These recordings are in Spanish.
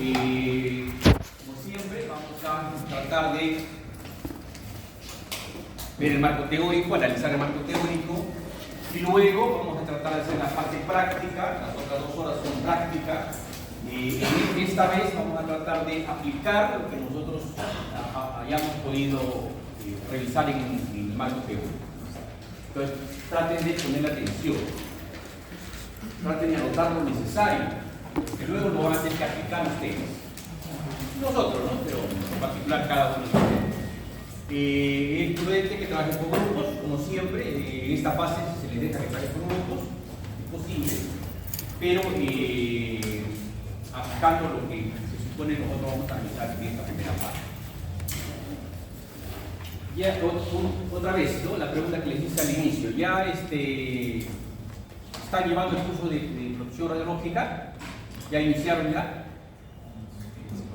Como siempre, vamos a tratar de ver el marco teórico, analizar el marco teórico, y luego vamos a tratar de hacer la parte práctica. Las otras 2 horas son práctica. Esta vez vamos a tratar de aplicar lo que nosotros hayamos podido revisar en el marco teórico. Entonces, traten de poner atención, traten de anotar lo necesario, que luego lo van a tener que aplicar ustedes. Nosotros, ¿no? Pero en particular cada uno de ustedes. Es prudente que trabajen por grupos, como siempre. En esta fase se les deja que trabajen por grupos, es posible, pero aplicando lo que se supone nosotros vamos a analizar en esta primera parte. Ya otra vez, ¿no? La pregunta que les hice al inicio, ya están llevando el curso de producción radiológica, ya iniciaron ya,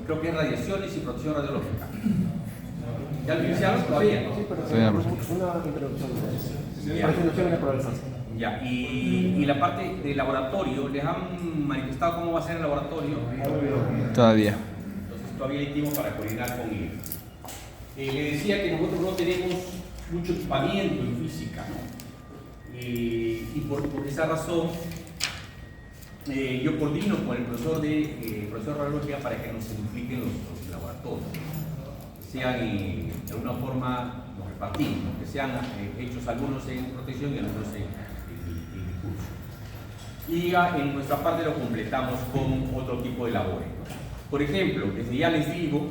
creo que es radiaciones y producción radiológica. ¿Ya lo iniciaron? Todavía, ¿no? Sí, pero una introducción. La presentación era por el FAS. Ya, y la parte de laboratorio, ¿les han manifestado cómo va a ser el laboratorio? Todavía. Entonces todavía hay tiempo para coordinar con ellos. Le decía que nosotros no tenemos mucho equipamiento en física, ¿no? Y por esa razón yo coordino con el profesor de radiología para que nos simplifiquen los laboratorios, que sean de alguna forma nos repartimos, ¿no? Que sean hechos algunos en protección y algunos en curso. Y en nuestra parte lo completamos con otro tipo de labores, ¿no? Por ejemplo, desde ya les digo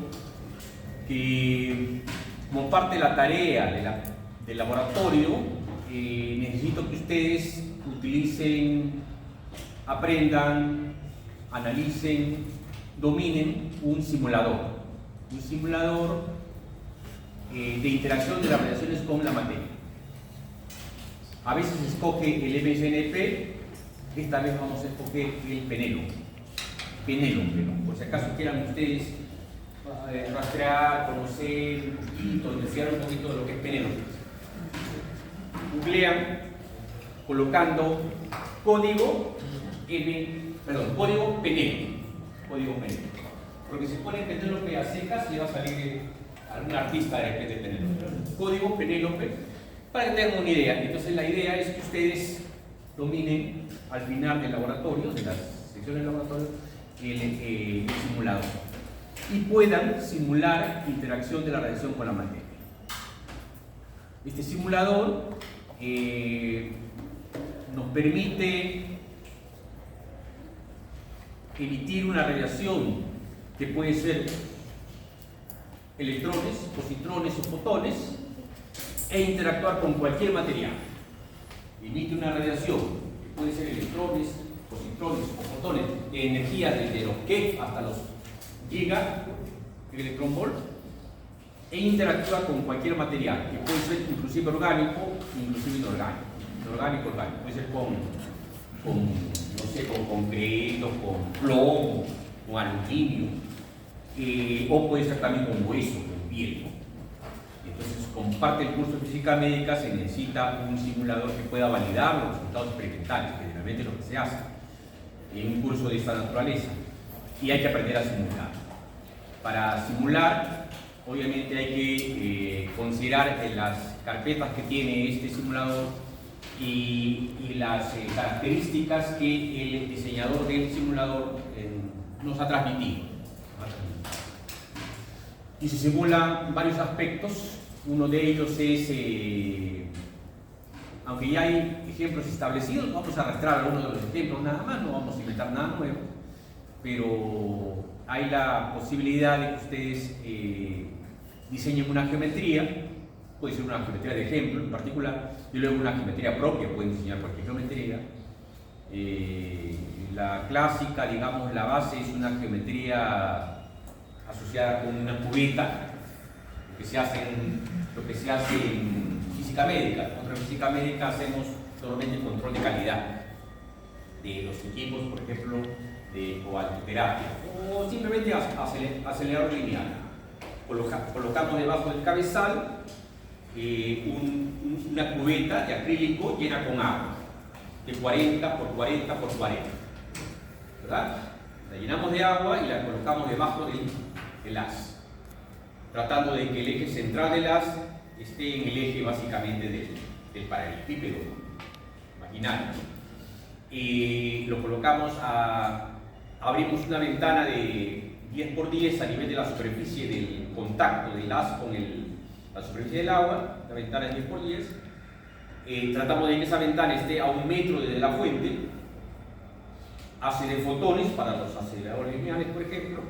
que como parte de la tarea del laboratorio necesito que ustedes utilicen, aprendan, analicen, dominen un simulador de interacción de las radiaciones con la materia. A veces se escoge el MSNP, esta vez vamos a escoger el Penelon, por si acaso quieran ustedes rastrear, conocer un poquito, investigar un poquito de lo que es Penelon. Googlean colocando código Penelon. Porque si ponen Penélope a secas, le va a salir algún artista de Penélope. Código Penélope, para que tengan una idea. Entonces la idea es que ustedes dominen al final del laboratorio, de las secciones del laboratorio, el simulador, y puedan simular interacción de la radiación con la materia. Este simulador nos permite emitir una radiación que puede ser electrones, positrones o fotones e interactuar con cualquier material. Emite una radiación que puede ser electrones, positrones o fotones de energía desde los keV hasta los giga-electronvolt e interactúa con cualquier material, que puede ser inclusive orgánico, inclusive inorgánico. Orgánico, puede ser con concreto, con plomo, con aluminio, o puede ser también con hueso, con piel, ¿no? Entonces, como parte del curso de física médica se necesita un simulador que pueda validar los resultados experimentales, que generalmente es lo que se hace en un curso de esta naturaleza, y hay que aprender a simular. Para simular, obviamente hay que considerar las carpetas que tiene este simulador y las características que el diseñador del simulador nos ha transmitido. Y se simulan varios aspectos. Uno de ellos es, aunque ya hay ejemplos establecidos, vamos a arrastrar algunos de los ejemplos nada más, no vamos a inventar nada nuevo, pero hay la posibilidad de que ustedes diseñen una geometría, puede ser una geometría de ejemplo en particular, y luego una geometría propia, pueden diseñar cualquier geometría. La clásica, digamos, la base es una geometría asociada con una cubeta, lo que se hace en física médica. En física médica hacemos solamente control de calidad de los equipos, por ejemplo, de cobaltoterapia, o simplemente acelerador lineal. Colocamos debajo del cabezal una cubeta de acrílico llena con agua, de 40 por 40 por 40, ¿verdad? La llenamos de agua y la colocamos debajo del haz, tratando de que el eje central del haz esté en el eje básicamente del paralelepípedo imaginario. Y lo colocamos abrimos una ventana de 10 por 10 a nivel de la superficie del contacto del haz con la superficie del agua, la ventana es 10 por 10. Tratamos de que esa ventana esté a 1 metro desde la fuente, hace de fotones para los aceleradores lineales, por ejemplo,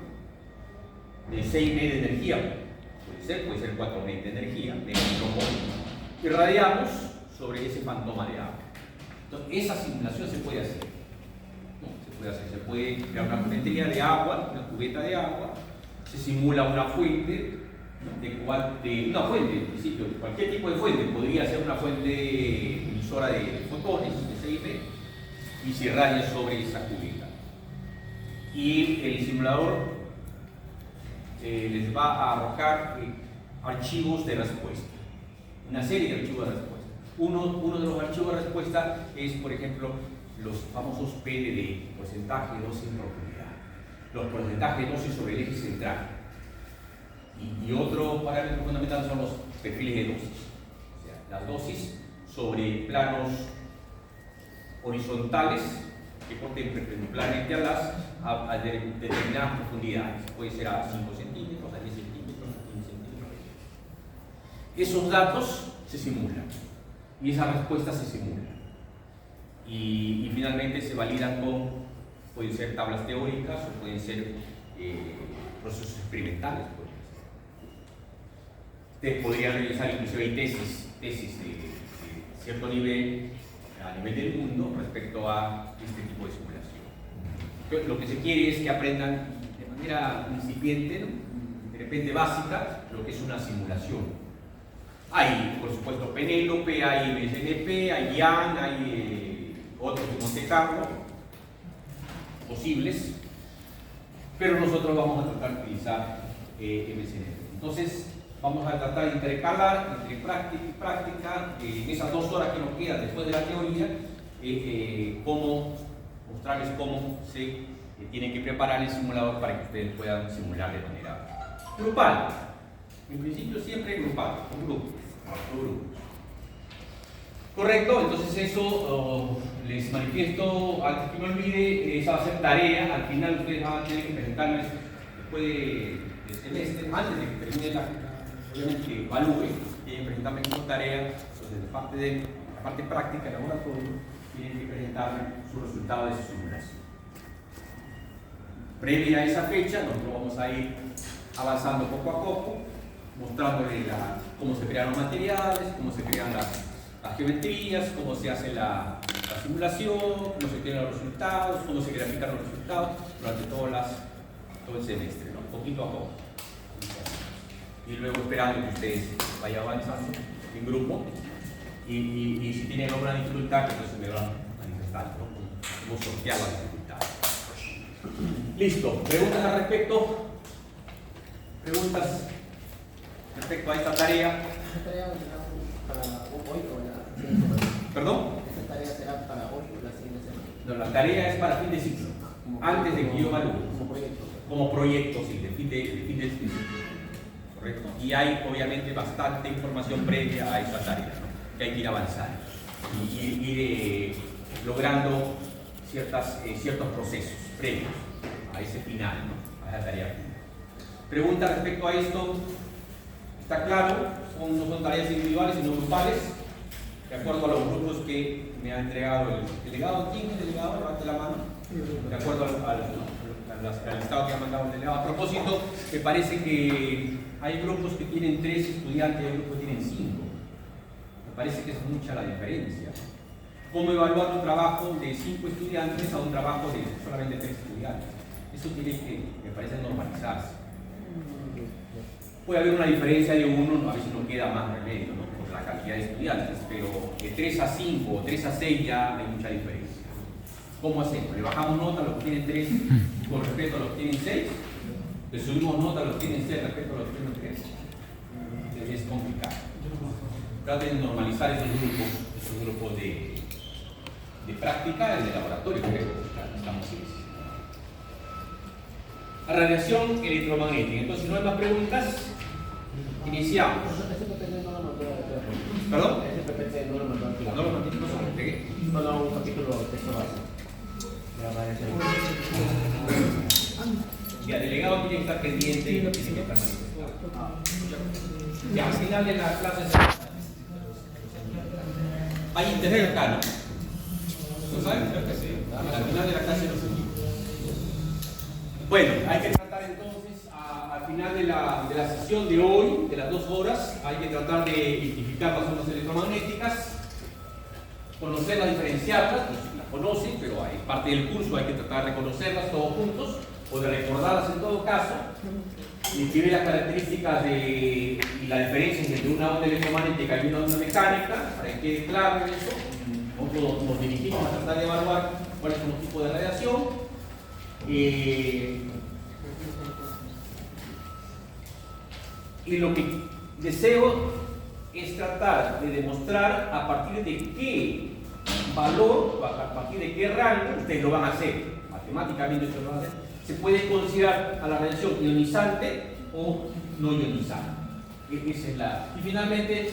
de 6 MeV de energía, puede ser 4 MeV de energía, de microvolts. Irradiamos sobre ese fantoma de agua. Entonces, esa simulación se puede hacer. Se puede crear una fuentería de agua, una cubeta de agua, se simula una fuente, una fuente, en principio, cualquier tipo de fuente, podría ser una fuente emisora de fotones, de 6 MeV, y se irradia sobre esa cubeta. Y el simulador les va a arrojar archivos de respuesta, una serie de archivos de respuesta. Uno de los archivos de respuesta es, por ejemplo, los famosos PDD, porcentaje de dosis en profundidad, los porcentajes de dosis sobre el eje central. Y otro parámetro fundamental son los perfiles de dosis, o sea, las dosis sobre planos horizontales que corten perpendicularmente a las a determinadas profundidades, puede ser a 5 centímetros, a 10 centímetros, a 15 centímetros. Esos datos se simulan y esas respuestas se simulan. Y finalmente se validan pueden ser tablas teóricas o pueden ser procesos experimentales. Ustedes podrían realizar inclusive tesis de cierto nivel a nivel del mundo respecto a este tipo de simulación. Lo que se quiere es que aprendan de manera incipiente, ¿no? De repente básica, lo que es una simulación. Hay, por supuesto, Penélope, hay MSNP, hay IAN, hay otros de Monte Carlo, posibles, pero nosotros vamos a tratar de utilizar MSNP. Entonces, vamos a tratar de intercalar entre práctica y práctica, en esas 2 horas que nos quedan después de la teoría, mostrarles cómo se tiene que preparar el simulador para que ustedes puedan simular de manera grupal. En principio siempre grupal, con grupos. Correcto, entonces eso les manifiesto, antes que me olvide, esa va a ser tarea. Al final ustedes van a tener que presentarles después del semestre, antes de que termine obviamente que evalúen, tienen que presentarme como tarea. Entonces de la parte práctica, el laboratorio, tienen que presentarme su resultado de su simulación. Previa a esa fecha, nosotros vamos a ir avanzando poco a poco, mostrándoles cómo se crean los materiales, cómo se crean las geometrías, cómo se hace la simulación, cómo se crean los resultados, cómo se grafican los resultados durante todo el semestre, ¿no? Poquito a poco. Y luego esperando que ustedes vayan avanzando en grupo y si tienen alguna dificultad, entonces me van manifestando, ¿no? Cómo sortear las dificultades. Listo. ¿Preguntas al respecto? ¿Preguntas respecto a esta tarea? ¿Esta tarea será para hoy o la siguiente semana? ¿Perdón? ¿Esta tarea será para hoy o la siguiente semana? No, la tarea es para fin de ciclo, antes de que yo evalúe. Como proyecto. Como proyecto, sí, de fin de ciclo. ¿Correcto? Y hay obviamente bastante información previa a esa tarea, ¿no? Que hay que ir avanzando y ir logrando ciertos procesos previos a ese final, ¿no? A esa tarea final. Pregunta respecto a esto. Está claro, no son tareas individuales sino grupales, de acuerdo a los grupos que me ha entregado el delegado. ¿Quién es el delegado? Levante la mano. De acuerdo al listado que ha mandado el delegado. A propósito, me parece que hay grupos que tienen 3 estudiantes y hay grupos que tienen 5. Me parece que es mucha la diferencia. ¿Cómo evaluar un trabajo de 5 estudiantes a un trabajo de solamente 3 estudiantes? Eso tiene que, me parece, normalizarse. Puede haber una diferencia de uno, a veces no queda más remedio, ¿no? Por la cantidad de estudiantes, pero de 3 a 5 o 3 a 6 ya hay mucha diferencia. ¿Cómo hacemos? ¿Le bajamos nota a los que tienen 3 con respecto a los que tienen 6? ¿Le subimos nota a los que tienen 6 respecto a los que tienen 3? Es complicado. Traten de normalizar esos grupos de práctica, el de laboratorio, que estamos en eso. radiación electromagnética. Entonces, si no hay más preguntas, iniciamos. Ese PPT no lo mandó al teatro. ¿Perdón? Ese PPT no lo mandó al No teatro. lo mantiene, no se lo entregué. Solo un capítulo de texto base. La radiación. Ya, delegado tiene que estar pendiente y tiene que estar manifestado. Ya, al final de la clase hay internet acá, ¿no? ¿No saben? Creo que sí. Al final de la clase no se quita. Bueno, hay que tratar entonces, al final de la sesión de hoy, de las 2 horas, hay que tratar de identificar las ondas electromagnéticas, conocerlas, diferenciarlas, no sé si las conocen, pero hay parte del curso, hay que tratar de conocerlas todos juntos, o de recordarlas en todo caso, y escribir las características y la diferencia entre una onda electromagnética y una onda mecánica, para que quede claro eso. Nosotros nos dirigimos a tratar de evaluar cuáles son los tipos de radiación. Y lo que deseo es tratar de demostrar a partir de qué valor, a partir de qué rango, ustedes lo van a hacer, matemáticamente ustedes lo van a hacer, se puede considerar a la radiación ionizante o no ionizante. Esa es y finalmente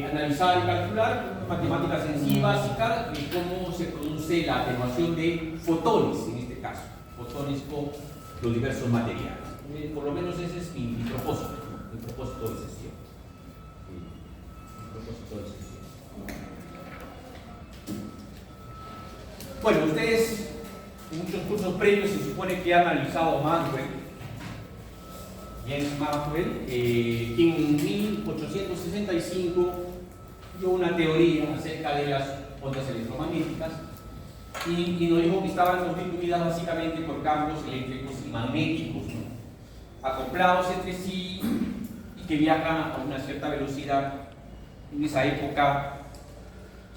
analizar y calcular matemática sencilla básica de cómo se produce la atenuación de fotones, en este caso, fotones con los diversos materiales. Por lo menos ese es mi propósito, mi propósito de sesión. Bueno, ustedes en muchos cursos previos se supone que han analizado Maxwell, James Maxwell, que en 1865 dio una teoría acerca de las ondas electromagnéticas y nos dijo que estaban constituidas básicamente por campos eléctricos y magnéticos, ¿no?, acoplados entre sí y que viajan a una cierta velocidad. En esa época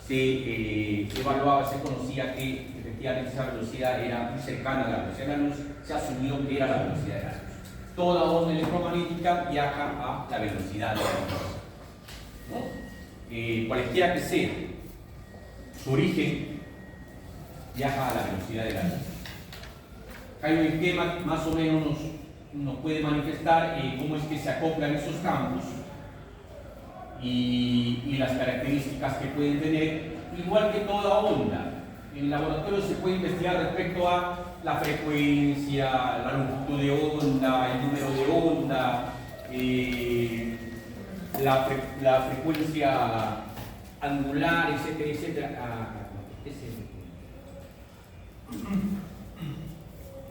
se evaluaba, se conocía que efectivamente esa velocidad era muy cercana a la velocidad de la luz, se asumió que era la velocidad de la luz. Toda onda electromagnética viaja a la velocidad de la luz, ¿no? Cualquiera que sea su origen, viaja a la velocidad de la luz. Hay un esquema que más o menos nos puede manifestar cómo es que se acoplan esos campos y las características que pueden tener, igual que toda onda. En el laboratorio se puede investigar respecto a la frecuencia, la longitud de onda, el número de onda, la frecuencia angular, etcétera, etcétera.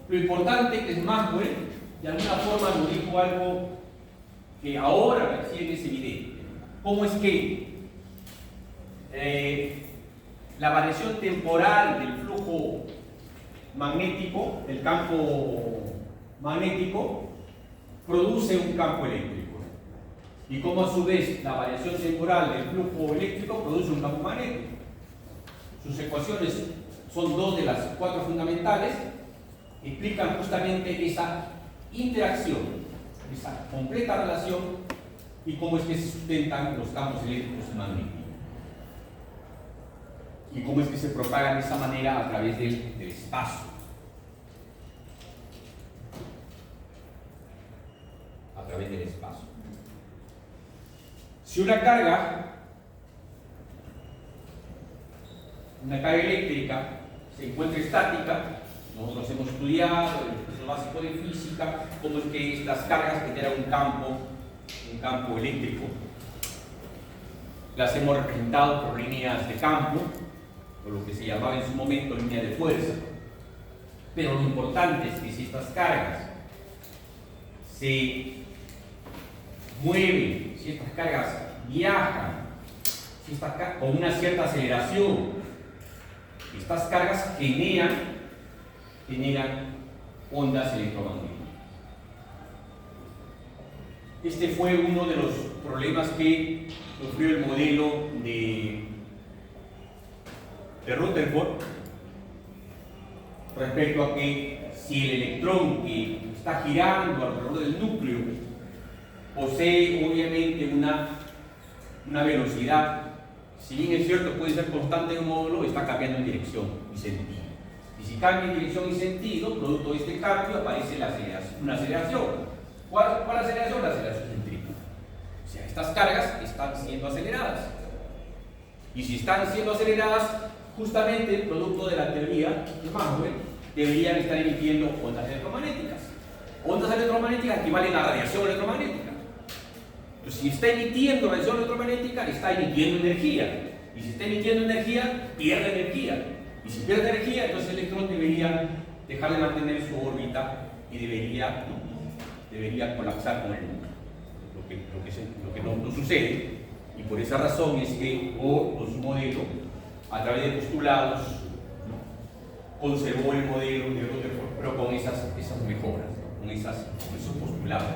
Lo importante es Maxwell, de alguna forma nos dijo algo que ahora recién es evidente. ¿Cómo es que la variación temporal del flujo magnético, del campo magnético, produce un campo eléctrico? Y cómo a su vez la variación temporal del flujo eléctrico produce un campo magnético. Sus ecuaciones son 2 de las 4 fundamentales, explican justamente esa interacción, esa completa relación y cómo es que se sustentan los campos eléctricos y magnéticos. Y cómo es que se propagan de esa manera a través del espacio. A través del espacio. Si una carga eléctrica se encuentra estática, nosotros hemos estudiado en el curso básico de física cómo es que estas cargas generan un campo eléctrico. Las hemos representado por líneas de campo, o lo que se llamaba en su momento línea de fuerza. Pero lo importante es que si estas cargas se mueven, si estas cargas viajan, con una cierta aceleración, estas cargas generan ondas electromagnéticas. Este fue uno de los problemas que sufrió el modelo de Rutherford respecto a que si el electrón que está girando alrededor del núcleo posee obviamente una velocidad, si bien es cierto puede ser constante en un módulo, está cambiando en dirección y sentido. Y Y si cambia en dirección y sentido, producto de este cambio, aparece la aceleración, una aceleración. ¿Cuál aceleración? La aceleración centrífuga. O sea, estas cargas están siendo aceleradas. Y si están siendo aceleradas, justamente producto de la teoría de Maxwell, deberían estar emitiendo ondas electromagnéticas. Ondas electromagnéticas equivalen a radiación electromagnética. Entonces, si está emitiendo radiación electromagnética, está emitiendo energía. Y si está emitiendo energía, pierde energía. Y si pierde energía, entonces el electrón debería dejar de mantener su órbita y debería colapsar con el núcleo. Lo que no sucede. Y por esa razón es que su modelo, a través de postulados, conservó el modelo de Rutherford, pero con esas mejoras, con esos postulados.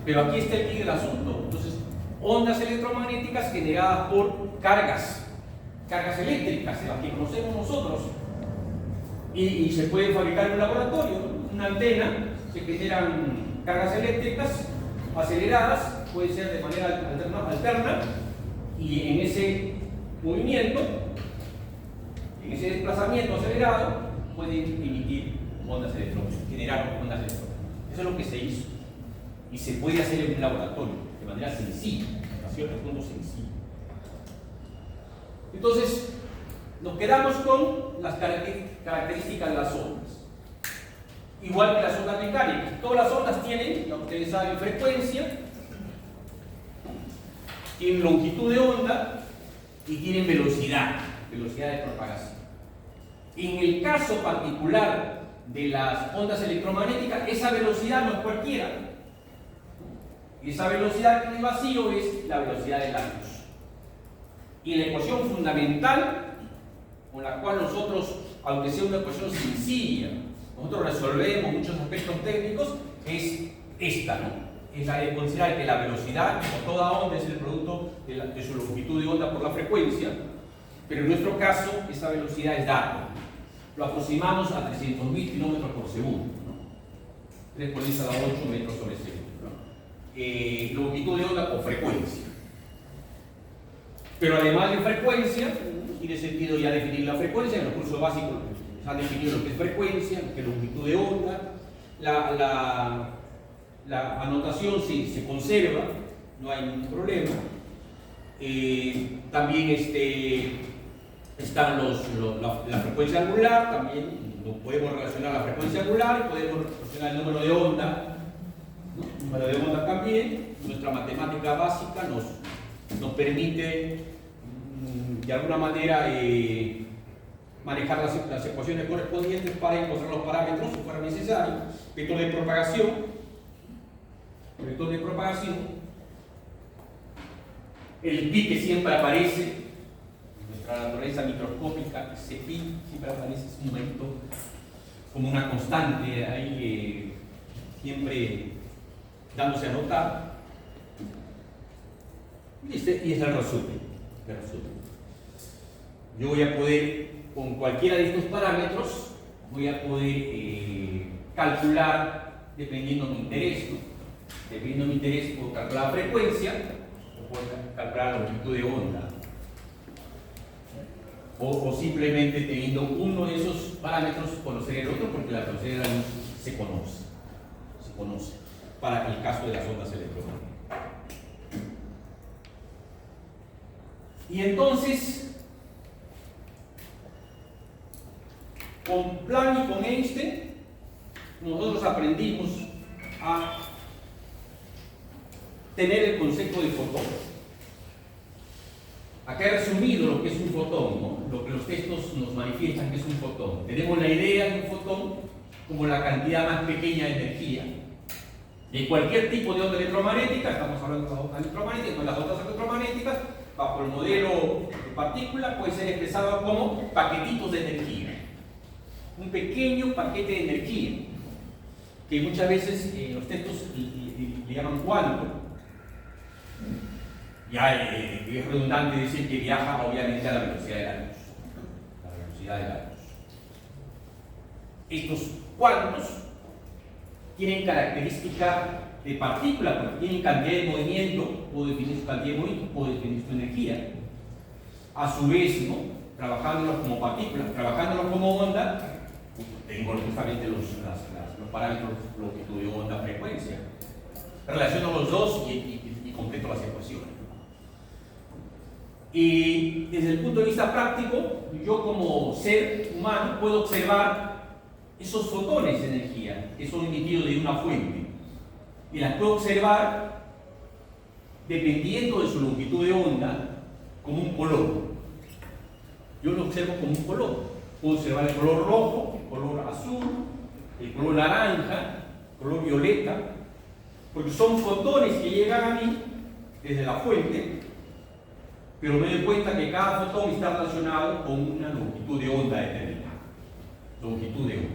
Pero aquí está el quid del asunto. Entonces, ondas electromagnéticas generadas por cargas eléctricas, las que conocemos nosotros, y se pueden fabricar en un laboratorio. Una antena, se generan cargas eléctricas aceleradas, puede ser de manera alterna, y en ese movimiento, en ese desplazamiento acelerado, pueden emitir ondas electrónicas, generar ondas electrónicas. Eso es lo que se hizo, y se puede hacer en un laboratorio de manera sencilla, hasta cierto punto sencilla. Entonces, nos quedamos con las características de las ondas. Igual que las ondas mecánicas. Todas las ondas tienen, como ustedes saben, frecuencia, tienen longitud de onda y tienen velocidad de propagación. En el caso particular de las ondas electromagnéticas, esa velocidad no es cualquiera. Esa velocidad en el vacío es la velocidad de la luz. Y la ecuación fundamental con la cual nosotros, aunque sea una ecuación sencilla, nosotros resolvemos muchos aspectos técnicos, es esta, ¿no? Es la de considerar que la velocidad, como toda onda, es el producto de su longitud de onda por la frecuencia, pero en nuestro caso, esa velocidad es dada. Lo aproximamos a 300.000 kilómetros por segundo, ¿no? 3 por 10 a la 8 metros sobre segundo, ¿no? Longitud de onda por frecuencia. Pero además de frecuencia, tiene sentido ya definir la frecuencia. En los cursos básicos se han definido lo que es frecuencia, lo que es longitud de onda. La anotación se conserva, no hay ningún problema. También están la frecuencia angular, también podemos relacionar la frecuencia angular, podemos relacionar el número de onda, ¿no? El número de onda también. Nuestra matemática básica nos permite de alguna manera manejar las ecuaciones correspondientes para encontrar los parámetros si fuera necesario. Vector de propagación, el pi que siempre aparece en nuestra naturaleza microscópica, ese pi siempre aparece, es un momento como una constante ahí siempre dándose a notar, y es el resumen. Yo voy a poder, con cualquiera de estos parámetros, voy a poder calcular, dependiendo de mi interés, ¿no? Dependiendo de mi interés, puedo calcular la frecuencia o puedo calcular la longitud de onda. O simplemente teniendo uno de esos parámetros, conocer el otro, porque la velocidad de la luz se conoce, para el caso de las ondas electromagnéticas. Y entonces, con Planck y con Einstein, nosotros aprendimos a tener el concepto de fotón. Acá he resumido lo que es un fotón, ¿no? Lo que los textos nos manifiestan que es un fotón. Tenemos la idea de un fotón como la cantidad más pequeña de energía de cualquier tipo de onda electromagnética. Estamos hablando de las ondas electromagnéticas, no las ondas electromagnéticas. Bajo el modelo de partícula puede ser expresado como paquetitos de energía. Un pequeño paquete de energía, que muchas veces los textos le llaman cuánto. Ya es redundante decir que viaja obviamente a la velocidad de la luz. Estos cuantos tienen características de partícula, porque tienen cantidad de movimiento, puedo definir su cantidad de movimiento, puedo definir su energía. A su vez, ¿no? Trabajándolos como partículas, trabajándolos como onda, tengo justamente los parámetros longitud de onda, frecuencia. Relaciono los dos y completo las ecuaciones. Y desde el punto de vista práctico, yo como ser humano puedo observar esos fotones de energía que son emitidos de una fuente. Y las puedo observar dependiendo de su longitud de onda como un color. Yo lo observo como un color. Puedo observar el color rojo, el color azul, el color naranja, el color violeta, porque son fotones que llegan a mí desde la fuente, pero me doy cuenta que cada fotón está relacionado con una longitud de onda determinada. Longitud de onda.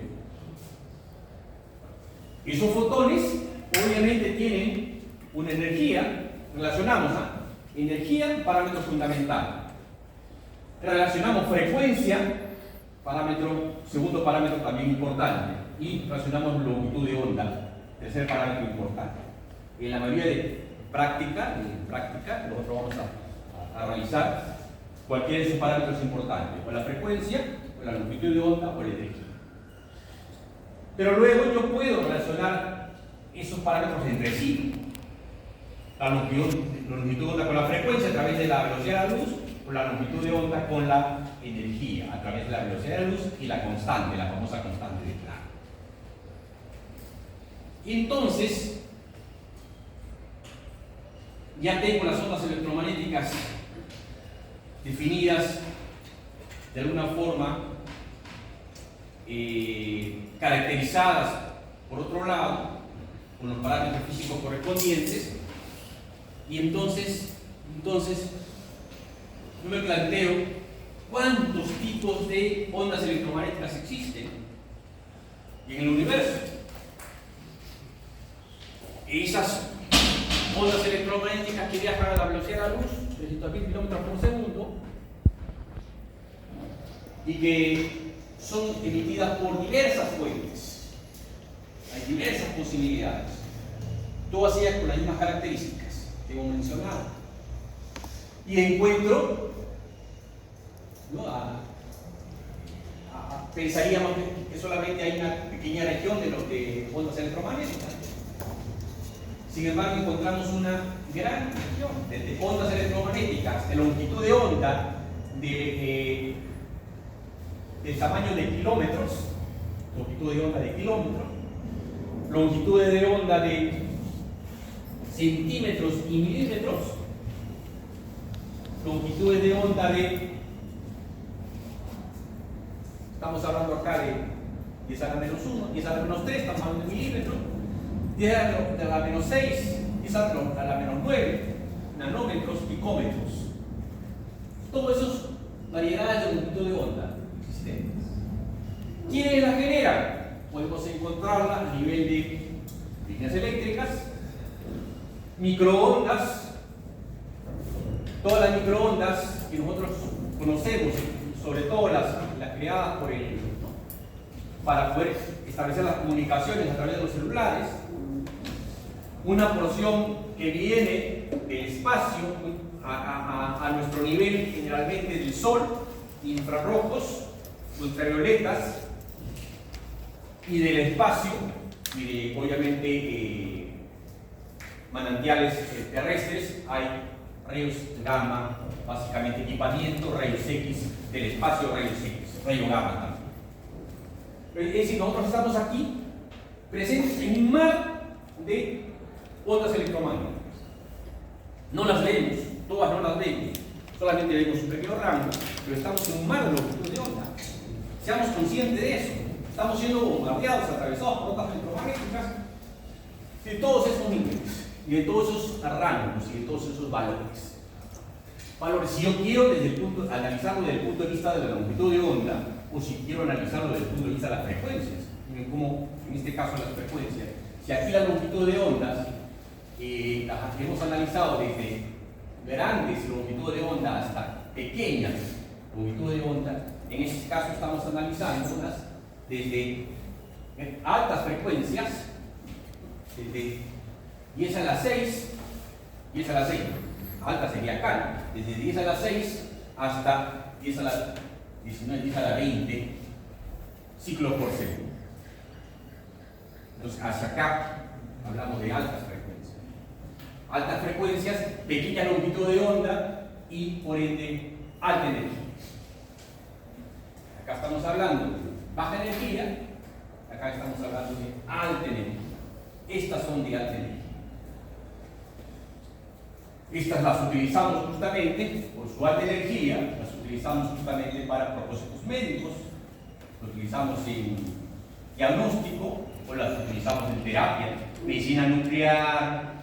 Esos fotones obviamente tienen una energía, relacionamos a energía, parámetro fundamental. Relacionamos frecuencia, segundo parámetro también importante, y relacionamos longitud de onda, tercer parámetro importante. En la mayoría de práctica, nosotros vamos a realizar cualquiera de esos parámetros importantes, o la frecuencia, o la longitud de onda, o la energía. Pero luego yo puedo relacionar esos parámetros entre sí. La longitud de onda con la frecuencia a través de la velocidad de la luz, o la longitud de onda con la energía a través de la velocidad de la luz y la constante, la famosa constante de Planck. Entonces, ya tengo las ondas electromagnéticas definidas de alguna forma, caracterizadas por otro lado con los parámetros físicos correspondientes, y entonces yo me planteo cuántos tipos de ondas electromagnéticas existen en el universo. Esas ondas electromagnéticas que viajan a la velocidad de la luz, 300.000 kilómetros por segundo, y que son emitidas por diversas fuentes. Hay diversas posibilidades, todas ellas con las mismas características que hemos mencionado. Y encuentro, ¿no? Pensaríamos que solamente hay una pequeña región de ondas electromagnéticas. Sin embargo, encontramos una gran región de ondas electromagnéticas de longitud de onda del tamaño de kilómetros, longitud de onda de kilómetros, longitudes de onda de centímetros y milímetros, longitudes de onda estamos hablando acá de 10 a la menos 1, 10 a la menos 3, estamos hablando de milímetros, 10 a la menos 6, 10 a la menos 9, nanómetros, picómetros. Todas esas variedades de longitud de onda existentes. ¿Quiénes las generan? Podemos encontrarla a nivel de líneas eléctricas, microondas, todas las microondas que nosotros conocemos, sobre todo las creadas para poder establecer las comunicaciones a través de los celulares, una porción que viene del espacio a nuestro nivel, generalmente del sol, infrarrojos, ultravioletas, y del espacio, y de, obviamente, manantiales terrestres, hay rayos gamma, básicamente equipamiento, rayos X del espacio, rayos X, rayo gamma también. Es decir, nosotros estamos aquí presentes en un mar de ondas electromagnéticas. No las vemos, todas no las vemos, solamente vemos un pequeño rango, pero estamos en un mar de longitud de onda. Seamos conscientes de eso. Estamos siendo bombardeados, atravesados por ondas electromagnéticas de todos esos niveles, y de todos esos rangos, y de todos esos valores. Si yo quiero analizarlo desde el punto de vista de la longitud de onda, o si quiero analizarlo desde el punto de vista de las frecuencias, como en este caso las frecuencias. Si aquí la longitud de ondas las hemos analizado desde grandes longitudes de onda hasta pequeñas longitudes de onda, en este caso estamos analizando desde altas frecuencias, desde 10 a la 6, alta sería acá, desde 10 a la 6 hasta 10 a la 19, 10 a la 20, ciclos por segundo. Entonces, hacia acá hablamos de altas frecuencias. Altas frecuencias, pequeña longitud de onda y, por ende, alta energía. Acá estamos hablando de baja energía, acá estamos hablando de alta energía. Estas son de alta energía. Estas las utilizamos justamente, por su alta energía, las utilizamos justamente para propósitos médicos, las utilizamos en diagnóstico o las utilizamos en terapia, medicina nuclear,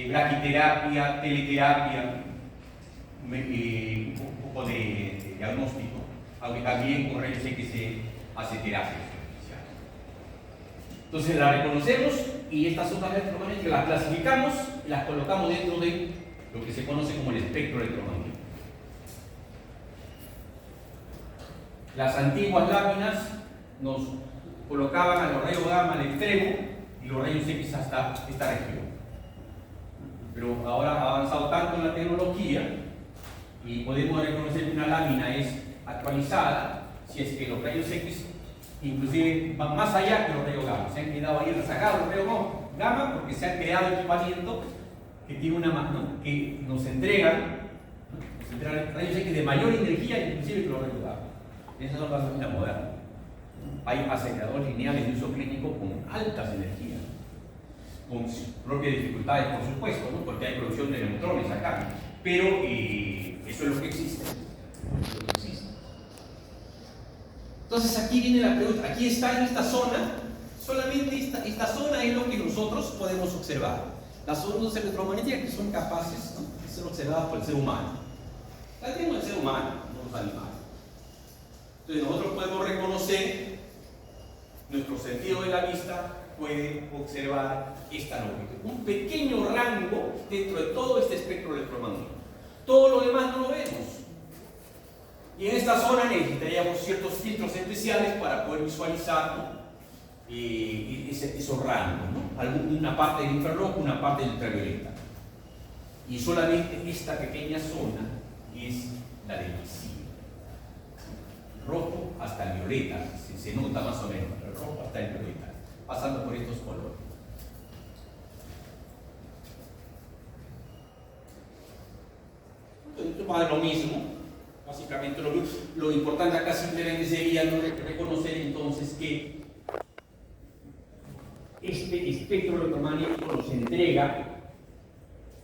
braquiterapia, teleterapia, un poco de diagnóstico, aunque también con rayos X se hace terapia. Entonces las reconocemos y estas ondas electromagnéticas las clasificamos y las colocamos dentro de lo que se conoce como el espectro electromagnético. Las antiguas láminas nos colocaban a los rayos gamma al extremo y los rayos X hasta esta región. Pero ahora ha avanzado tanto en la tecnología y podemos reconocer que una lámina es actualizada si es que los rayos X inclusive van más allá que los rayos gamma. Se han quedado ahí rezagados los rayos gamma porque se ha creado equipamiento que tiene una mano que nos entregan rayos X de mayor energía inclusive que los rayos gamma. Esas son las láminas modernas. Hay aceleradores lineales de uso clínico con altas energías, con sus propias dificultades, por supuesto, ¿no? Porque hay producción de neutrones acá, pero eso es lo que existe. Entonces aquí viene la pregunta, aquí está en esta zona, solamente esta zona es lo que nosotros podemos observar. Las ondas electromagnéticas que son capaces, ¿no?, de ser observadas por el ser humano. Las tenemos el ser humano, no los animales. Entonces nosotros podemos reconocer, nuestro sentido de la vista puede observar esta longitud, un pequeño rango dentro de todo este espectro electromagnético. Todo lo demás no lo vemos. Y en esta zona necesitaríamos ciertos filtros especiales para poder visualizar, ¿no?, esos rangos, ¿no? Una parte del infrarrojo, una parte del ultravioleta. Y solamente esta pequeña zona es la del visible. Rojo hasta el violeta, se nota más o menos, el rojo hasta el violeta, pasando por estos colores. Entonces va a lo mismo, básicamente lo importante acá simplemente sería reconocer entonces que este espectro electromagnético nos entrega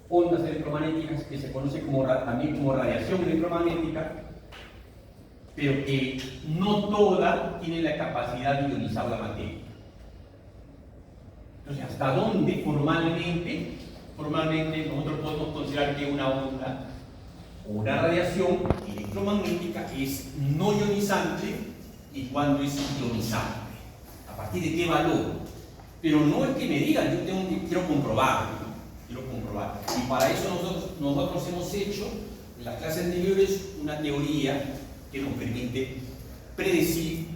ondas electromagnéticas que se conoce también como radiación electromagnética, pero que no toda tiene la capacidad de ionizar la materia. Entonces, ¿hasta dónde formalmente nosotros podemos considerar que una onda o una radiación electromagnética es no ionizante y cuándo es ionizante? ¿A partir de qué valor? Pero no es que me digan, quiero comprobarlo, y para eso nosotros hemos hecho en las clases anteriores una teoría que nos permite predecir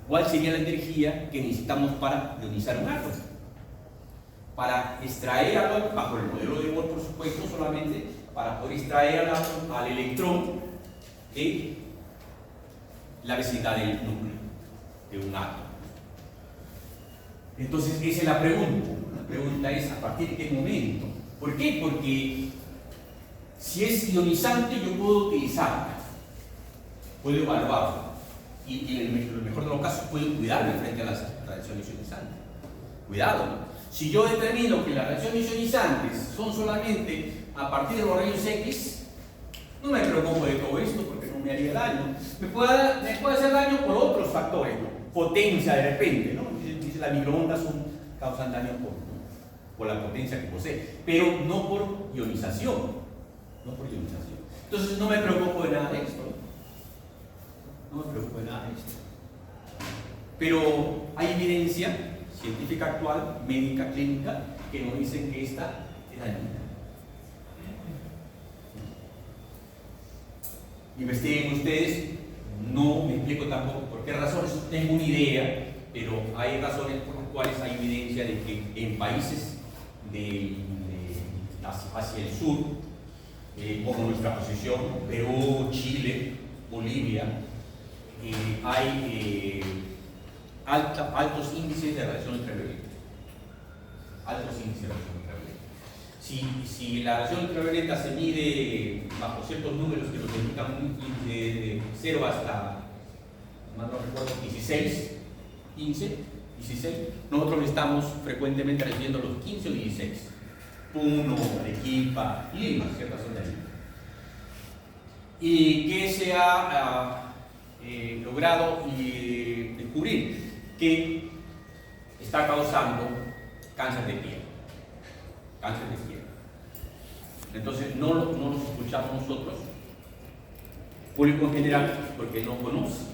cuál sería la energía que necesitamos para ionizar un átomo. Para extraer bajo el modelo de Bohr, por supuesto, solamente para poder extraer al electrón de la vecindad del núcleo de un átomo. Entonces, esa es la pregunta. La pregunta es, ¿a partir de qué momento? ¿Por qué? Porque si es ionizante, yo puedo utilizarla, puedo evaluarla, y en el mejor de los casos puedo cuidarme frente a las radiaciones ionizantes. Cuidado, ¿no? Si yo determino que las radiaciones ionizantes son solamente a partir de los rayos X, no me preocupo de todo esto porque no me haría daño. Me puede hacer daño por otros factores, ¿no? Potencia de repente, ¿no? Dice las microondas causan daño por la potencia que posee, pero no por ionización. Entonces no me preocupo de nada de esto. Pero hay evidencia científica actual, médica, clínica, que nos dicen que esta es dañina. Investiguen ustedes, no me explico tampoco por qué razones, tengo una idea, pero hay razones por las cuales hay evidencia de que en países hacia el sur, como nuestra posición, Perú, Chile, Bolivia, hay altos índices de radiación ultravioleta. Altos índices de radiación ultravioleta. Si la radiación ultravioleta se mide bajo ciertos números que nos indican de 0 hasta, más no recuerdo, 15, nosotros estamos frecuentemente recibiendo los 15 o 16. Puno, Arequipa, Lima, cierta zona de Lima. ¿Y qué se ha logrado descubrir? Que está causando cáncer de piel. Cáncer de piel. Entonces no los escuchamos nosotros, público en general, porque no conoce.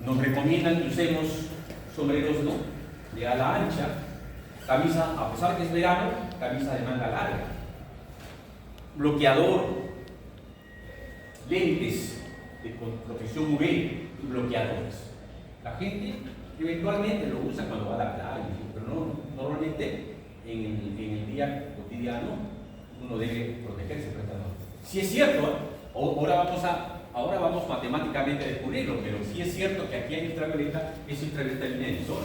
Nos recomiendan que usemos sombreros de ala ancha, camisa, a pesar que es verano, camisa de manga larga, bloqueador, lentes de protección UV y bloqueadores. La gente eventualmente lo usa cuando va a la playa, pero no, normalmente en el día cotidiano uno debe protegerse frente a nosotros. Si es cierto, ahora vamos matemáticamente a descubrirlo, pero sí es cierto que aquí hay ultravioleta, es ultravioleta viene del sol.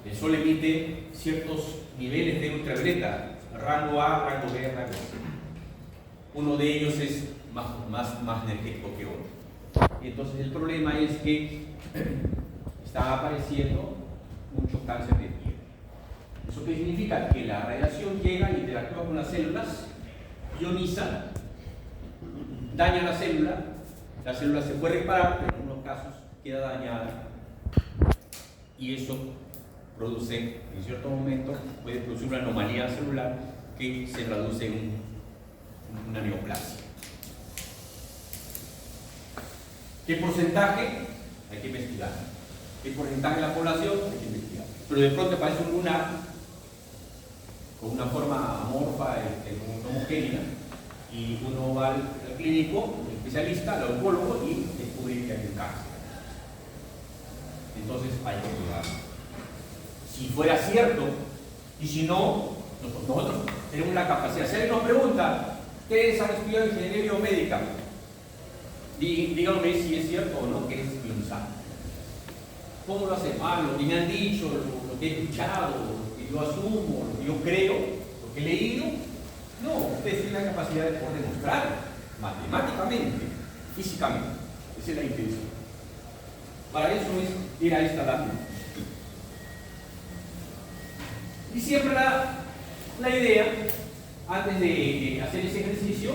El sol emite ciertos niveles de ultravioleta, rango A, rango B, rango C. Uno de ellos es más energético que otro. Y entonces el problema es que está apareciendo mucho cáncer de piel. ¿Eso qué significa? Que la radiación llega e interactúa con las células, ioniza, daña la célula se puede reparar, pero en algunos casos queda dañada y eso produce, en cierto momento, puede producir una anomalía celular que se traduce en una neoplasia. ¿Qué porcentaje? Hay que investigar. ¿Qué porcentaje de la población? Hay que investigar. Pero de pronto aparece un lunar con una forma amorfa, homogénea, y uno va al clínico, al especialista, al oncólogo, y descubre que hay un cáncer. Entonces hay que cuidar. Si fuera cierto, y si no, nosotros tenemos la capacidad. Si alguien nos pregunta, ¿ustedes han estudiado ingeniería biomédica? Díganme si es cierto o no que es bioinsanto. ¿Cómo lo hacen? Lo que me han dicho, lo que he escuchado, lo que yo asumo, lo que yo creo, lo que he leído. No, ustedes tienen la capacidad de poder demostrar matemáticamente, físicamente. Esa es la intención. Para eso era esta lámina. Y siempre la idea, antes de hacer ese ejercicio,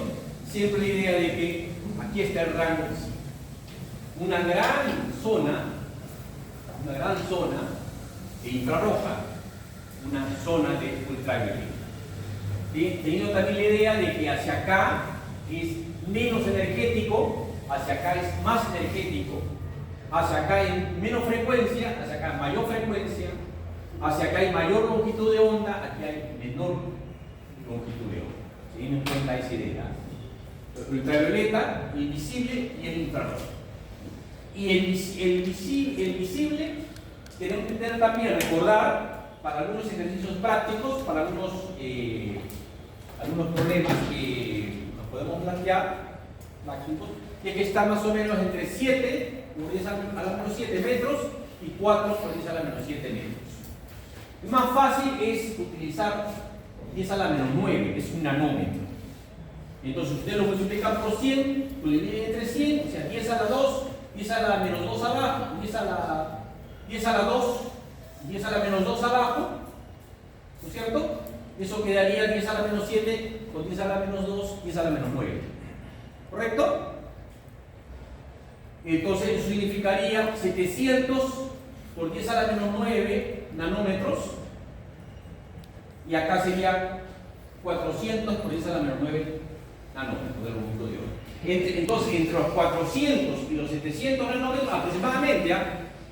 siempre la idea de que aquí está el rango visible. Una gran zona de infrarroja, una zona de ultravioleta. Teniendo también la idea de que hacia acá es menos energético, hacia acá es más energético, hacia acá hay menos frecuencia, hacia acá hay mayor frecuencia, hacia acá hay mayor longitud de onda, aquí hay menor longitud de onda. Teniendo en cuenta esa idea. El ultravioleta, el visible y el infrarrojo. Y el visible tenemos que tener también, recordar, para algunos ejercicios prácticos, para algunos problemas que nos podemos plantear, prácticos, que está más o menos entre 7 por 10 a la menos 7 metros y 4 por 10 a la menos 7 metros. Lo más fácil es utilizar 10 a la menos 9, es un nanómetro. Entonces ustedes lo multiplican por 100, lo dividen entre 100, o sea 10 a la 2, 10 a la menos 2 abajo, 10 a la 2, 10 a la menos 2 abajo, ¿no es cierto? Eso quedaría 10 a la menos 7 con 10 a la menos 2, 10 a la menos 9. ¿Correcto? Entonces eso significaría 700 por 10 a la menos 9 nanómetros, y acá sería 400 por 10 a la menos 9 nanómetros de longitud de onda. Entonces, entre los 400 y los 700 nanómetros aproximadamente,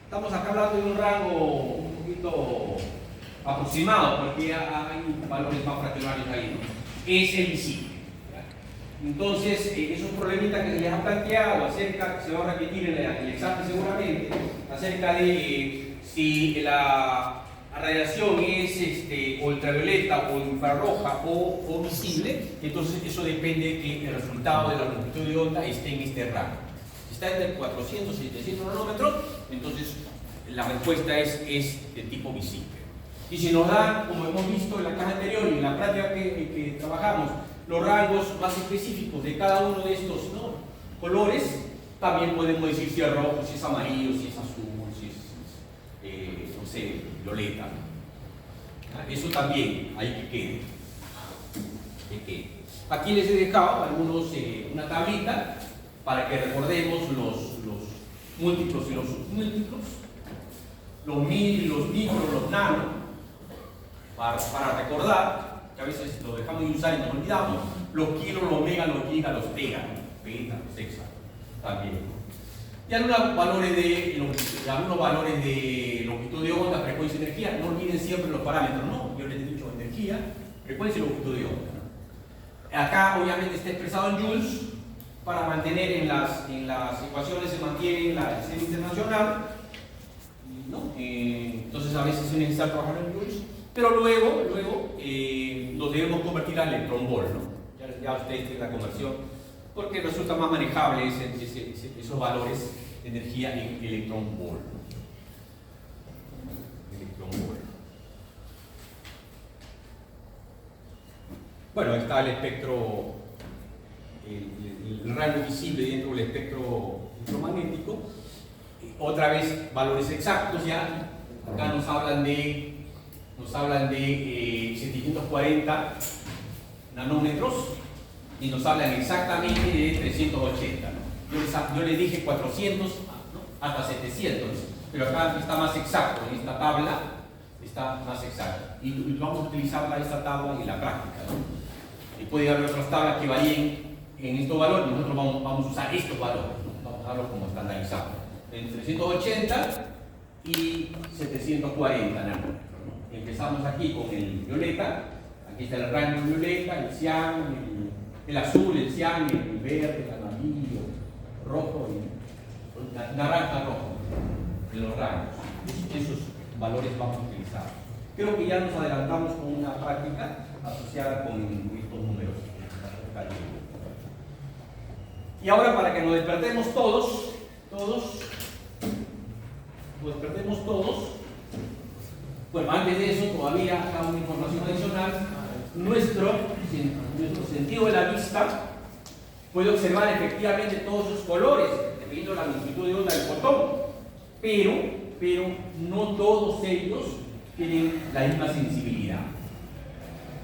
estamos acá hablando de un rango un poquito aproximado, porque hay valores más fraccionarios ahí, ¿no? Es el visible. Entonces, esos problemitas que se les han planteado acerca, que se va a repetir en el examen seguramente, acerca de si la radiación es ultravioleta o infrarroja o visible, entonces eso depende de que el resultado de la longitud de onda esté en este rango. Si está entre 400 y 700 nanómetros, entonces la respuesta es de tipo visible. Y si nos dan, como hemos visto en la clase anterior y en la práctica que trabajamos, los rangos más específicos de cada uno de estos, ¿no?, colores, también podemos decir si es rojo, si es amarillo, si es azul, si es, no sé, violeta. Eso también hay que quede. Aquí les he dejado una tablita para que recordemos los múltiplos y los submúltiplos, los mil, los micro, los nano, para recordar, que a veces lo dejamos de usar y nos olvidamos, los kilos, los megas, los gigas, los tegas, beta, los hexa, también. Y algunos valores de longitud de onda, frecuencia y energía. No olviden siempre los parámetros, ¿no? Yo les he dicho energía, frecuencia y longitud de onda, ¿no? Acá obviamente está expresado en joules, para mantener en las ecuaciones se mantiene la serie internacional, ¿no? Entonces a veces es necesario trabajar en joules, pero luego los debemos convertir a electrón-volt, ¿no? Ya ustedes tienen la conversión, porque resulta más manejable esos valores de energía en electrón-volt, ¿no? Electrón-volt. Bueno, ahí está el espectro, el rango visible dentro del espectro electromagnético. Otra vez, valores exactos ya. Acá nos hablan de 740 nanómetros y nos hablan exactamente de 380, ¿no? Yo les dije 400, ¿no?, hasta 700, pero acá está más exacto, en esta tabla está más exacto. Y vamos a utilizar esta tabla en la práctica, ¿no? Y puede haber otras tablas que varíen en estos valores, nosotros vamos a usar estos valores, ¿no? Vamos a usarlos como estandarizados. Entre 380 y 740 nanómetros, ¿no? Empezamos aquí con el violeta, aquí está el rango violeta, el cian, el azul, el cian, el verde, el amarillo, rojo y naranja rojo, en los rangos. Esos valores vamos a utilizar. Creo que ya nos adelantamos con una práctica asociada con estos números. Y ahora, para que nos despertemos todos, bueno, antes de eso todavía acá una información adicional. Nuestro sentido de la vista puede observar efectivamente todos sus colores, dependiendo de la longitud de onda del fotón, pero no todos ellos tienen la misma sensibilidad.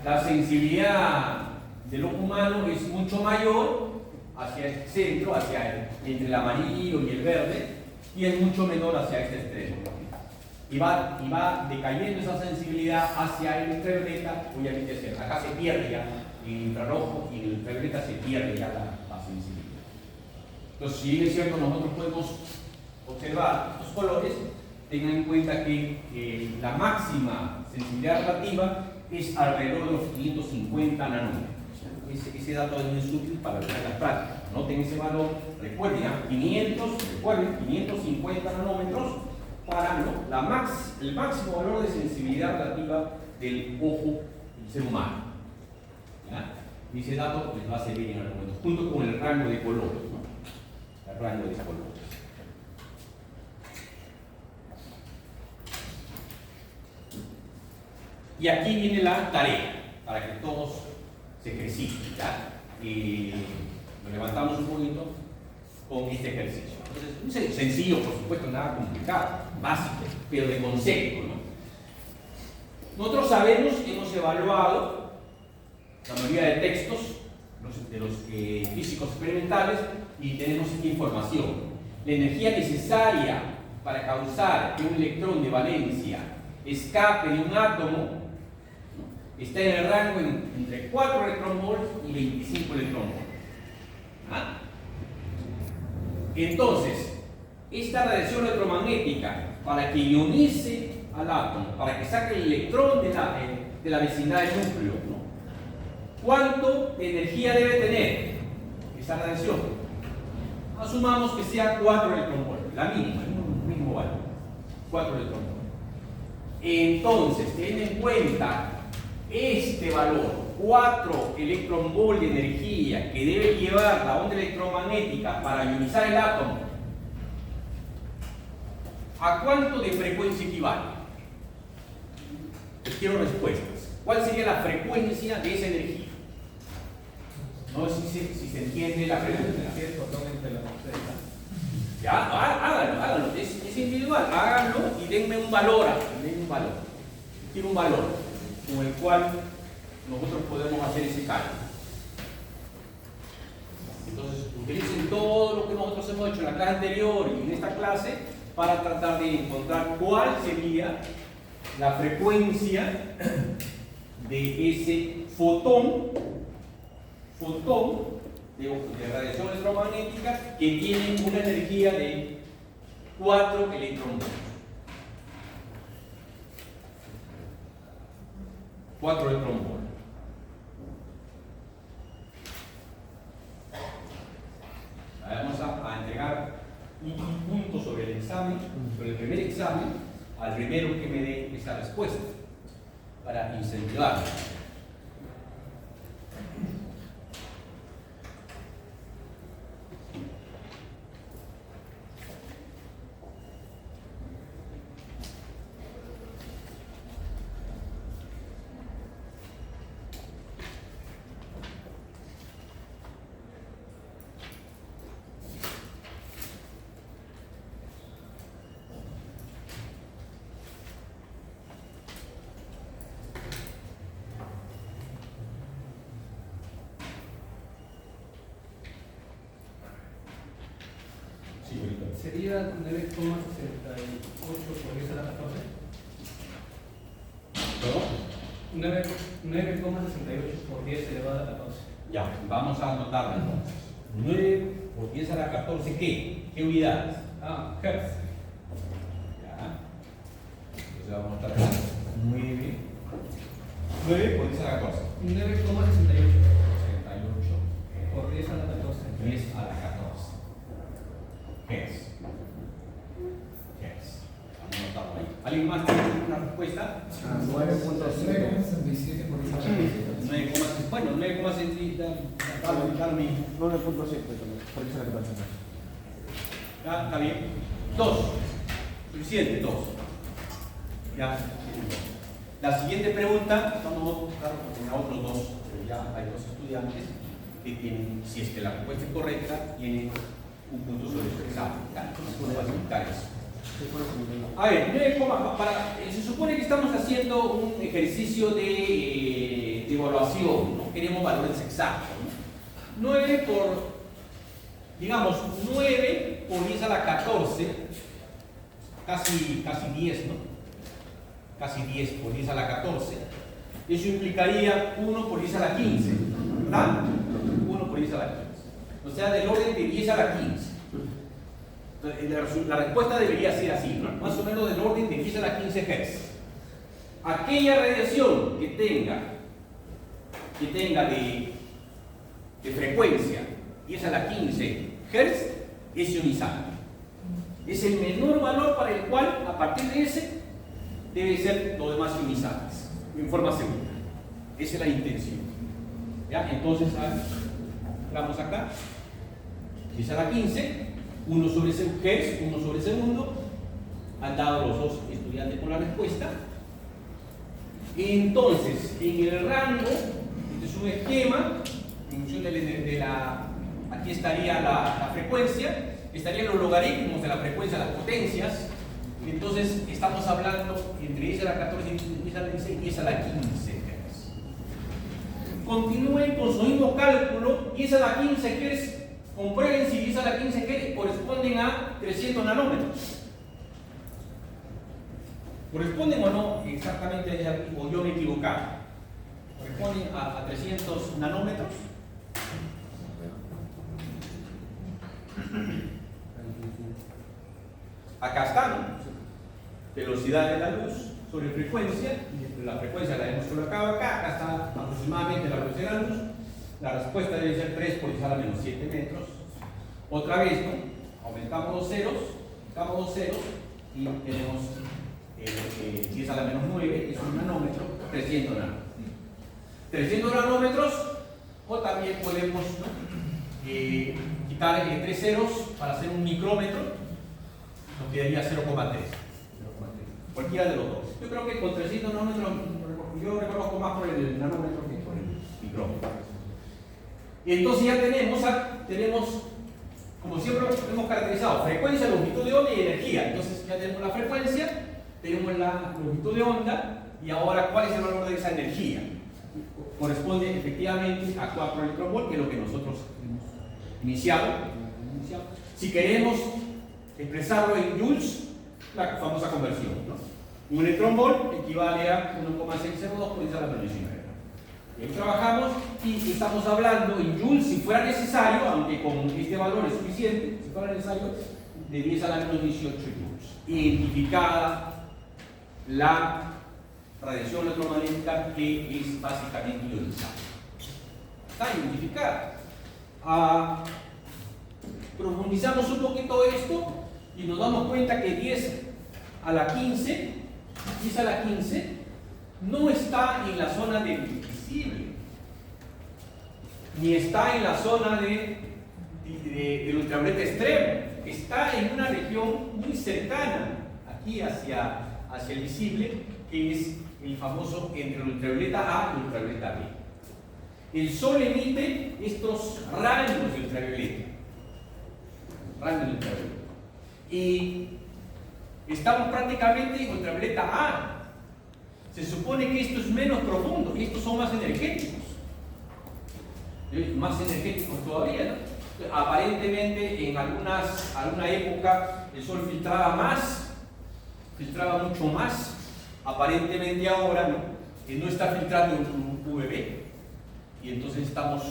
La sensibilidad del ojo humano es mucho mayor hacia el centro, entre el amarillo y el verde, y es mucho menor hacia este extremo. Y va decayendo esa sensibilidad hacia el ultravioleta, obviamente acá se pierde ya el infrarrojo y en el ultravioleta se pierde ya la sensibilidad. Entonces, si bien es cierto, nosotros podemos observar estos colores, tengan en cuenta que la máxima sensibilidad relativa es alrededor de los 550 nanómetros. Ese dato es muy útil para las prácticas. Noten ese valor, recuerden, 550 nanómetros para, ¿no?, el máximo valor de sensibilidad relativa del ojo del ser humano. ¿Ya? Y ese dato les va a servir en algún momento, junto con el rango de colores, ¿no? El rango de colores. Y aquí viene la tarea, para que todos se ejerciten, ¿ya? Y lo levantamos un poquito con este ejercicio. Entonces, sencillo, por supuesto, nada complicado, básico, pero de concepto, ¿no? Nosotros sabemos, hemos evaluado la mayoría de textos de los físicos experimentales y tenemos esta información. La energía necesaria para causar que un electrón de valencia escape de un átomo, ¿no?, está en el rango entre 4 electronvolts y 25 electronvolts. ¿Ah? Entonces, esta radiación electromagnética, para que ionice al átomo, para que saque el electrón de la vecindad del núcleo, ¿no?, ¿cuánto de energía debe tener esa radiación? Asumamos que sea 4 electronvolts, la mínima, el mismo valor, 4 electronvolts. Entonces, ten en cuenta este valor, 4 electronvolts de energía que debe llevar la onda electromagnética para ionizar el átomo ¿A cuánto de frecuencia equivale? Les quiero respuestas. ¿Cuál sería la frecuencia de esa energía? No sé si se entiende la pregunta. Ya, háganlo. Es individual. Háganlo y denme un valor. Quiero un valor con el cual nosotros podemos hacer ese cálculo. Entonces, utilicen todo lo que nosotros hemos hecho en la clase anterior y en esta clase para tratar de encontrar cuál sería la frecuencia de ese fotón de radiación electromagnética que tiene una energía de 4 electronvolts. 4 electronvolts. Vamos a entregar un punto sobre el examen, sobre el primer examen, al primero que me dé esa respuesta, para incentivar. Sería 9,68 por 10 a la 14. ¿Perdón? 9,68 por 10 elevado a la 14. Ya, vamos a anotarlo entonces. 9 por 10 a la 14, ¿qué? ¿Qué unidades? Hertz. Ya. Entonces vamos a anotar 9 por 10 a la 14. 9,68 68 por 10 a la 14. 10 a la 14. Hertz. Vamos a anotarlo ahí. ¿Alguien más tiene una respuesta? 9.5. 9,67 por 10 a la 14. 9,6. Bueno, 9,6. Dame. 9.7 por 10 a la 14. Está bien. 2. Suficiente, 2. Ya. La siguiente pregunta, vamos a buscar a otros dos, pero ya hay dos estudiantes que tienen, si es que la respuesta es correcta, tienen un punto sobre su examen. Vamos a facilitar eso. A ver, 9, se supone que estamos haciendo un ejercicio de evaluación, ¿no? Queremos valores exactos, ¿no? 9 por, digamos, 9 por 10 a la 14, casi 10, ¿no? Casi 10 por 10 a la 14. Eso implicaría 1 por 10 a la 15, ¿verdad? 1 por 10 a la 15. O sea, del orden de 10 a la 15. Entonces, la respuesta debería ser así, ¿no? Más o menos del orden de 10 a la 15 Hz. Aquella radiación que tenga de frecuencia 10 a la 15 Hz es ionizante. Es el menor valor para el cual, a partir de ese, debe ser los demás ionizables, en forma segura. Esa es la intención. ¿Ya? Entonces, vamos acá. 10 a la 15, 1 sobre Hz, 1 sobre segundo. Han dado los dos estudiantes con la respuesta. Entonces, en el rango, este es un esquema, en función de la. Aquí estaría la frecuencia, estarían los logaritmos de la frecuencia, las potencias. Entonces, estamos hablando entre 10 a la 14 y 10 a la 15 y 10 a la 15 Hz. Continúen con su mismo cálculo. 10 a la 15 Hz, comprueben si 10 a la 15 Hz corresponden a 300 nanómetros. ¿Corresponden o no exactamente, o yo me he equivocado? ¿Corresponden a 300 nanómetros? Acá están. Velocidad de la luz sobre frecuencia. La frecuencia la hemos colocado acá. Acá está aproximadamente la velocidad de la luz. La respuesta debe ser 3 por 10 a la menos 7 metros. Otra vez, ¿no? Aumentamos dos ceros y tenemos 10 a la menos 9, es un nanómetro, 300 nanómetros. 300 nanómetros, o también podemos, ¿no? Quitar 3 ceros para hacer un micrómetro. nos quedaría 0,3. Cualquiera de los dos. Yo creo que con 300 nanómetros, yo reconozco más por el nanómetro que por el micrómetro. Y entonces ya tenemos, como siempre hemos caracterizado, frecuencia, longitud de onda y energía. Entonces ya tenemos la frecuencia, tenemos la longitud de onda, y ahora ¿cuál es el valor de esa energía? Corresponde efectivamente a 4 electronvolts, que es lo que nosotros hemos iniciado. Si queremos expresarlo en joules, la famosa conversión, ¿no? Un electronvolt equivale a 1,602 por 10 a la menos 19. Y ahí trabajamos y estamos hablando en joules, si fuera necesario, aunque con este valor es suficiente, si fuera necesario, de 10 a la menos 18 joules. Identificada la radiación electromagnética que es básicamente ionizante. Está identificada. Profundizamos un poquito esto y nos damos cuenta que 10 a la 15 no está en la zona del visible, ni está en la zona del ultravioleta extremo, está en una región muy cercana aquí hacia el visible, que es el famoso entre el ultravioleta A y el ultravioleta B. El Sol emite estos rayos de ultravioleta. Y estamos prácticamente en ultravioleta A. Se supone que esto es menos profundo y estos son más energéticos. Más energéticos todavía, ¿no? Aparentemente en alguna época el Sol filtraba mucho más. Aparentemente ahora no está filtrando un UVB y entonces estamos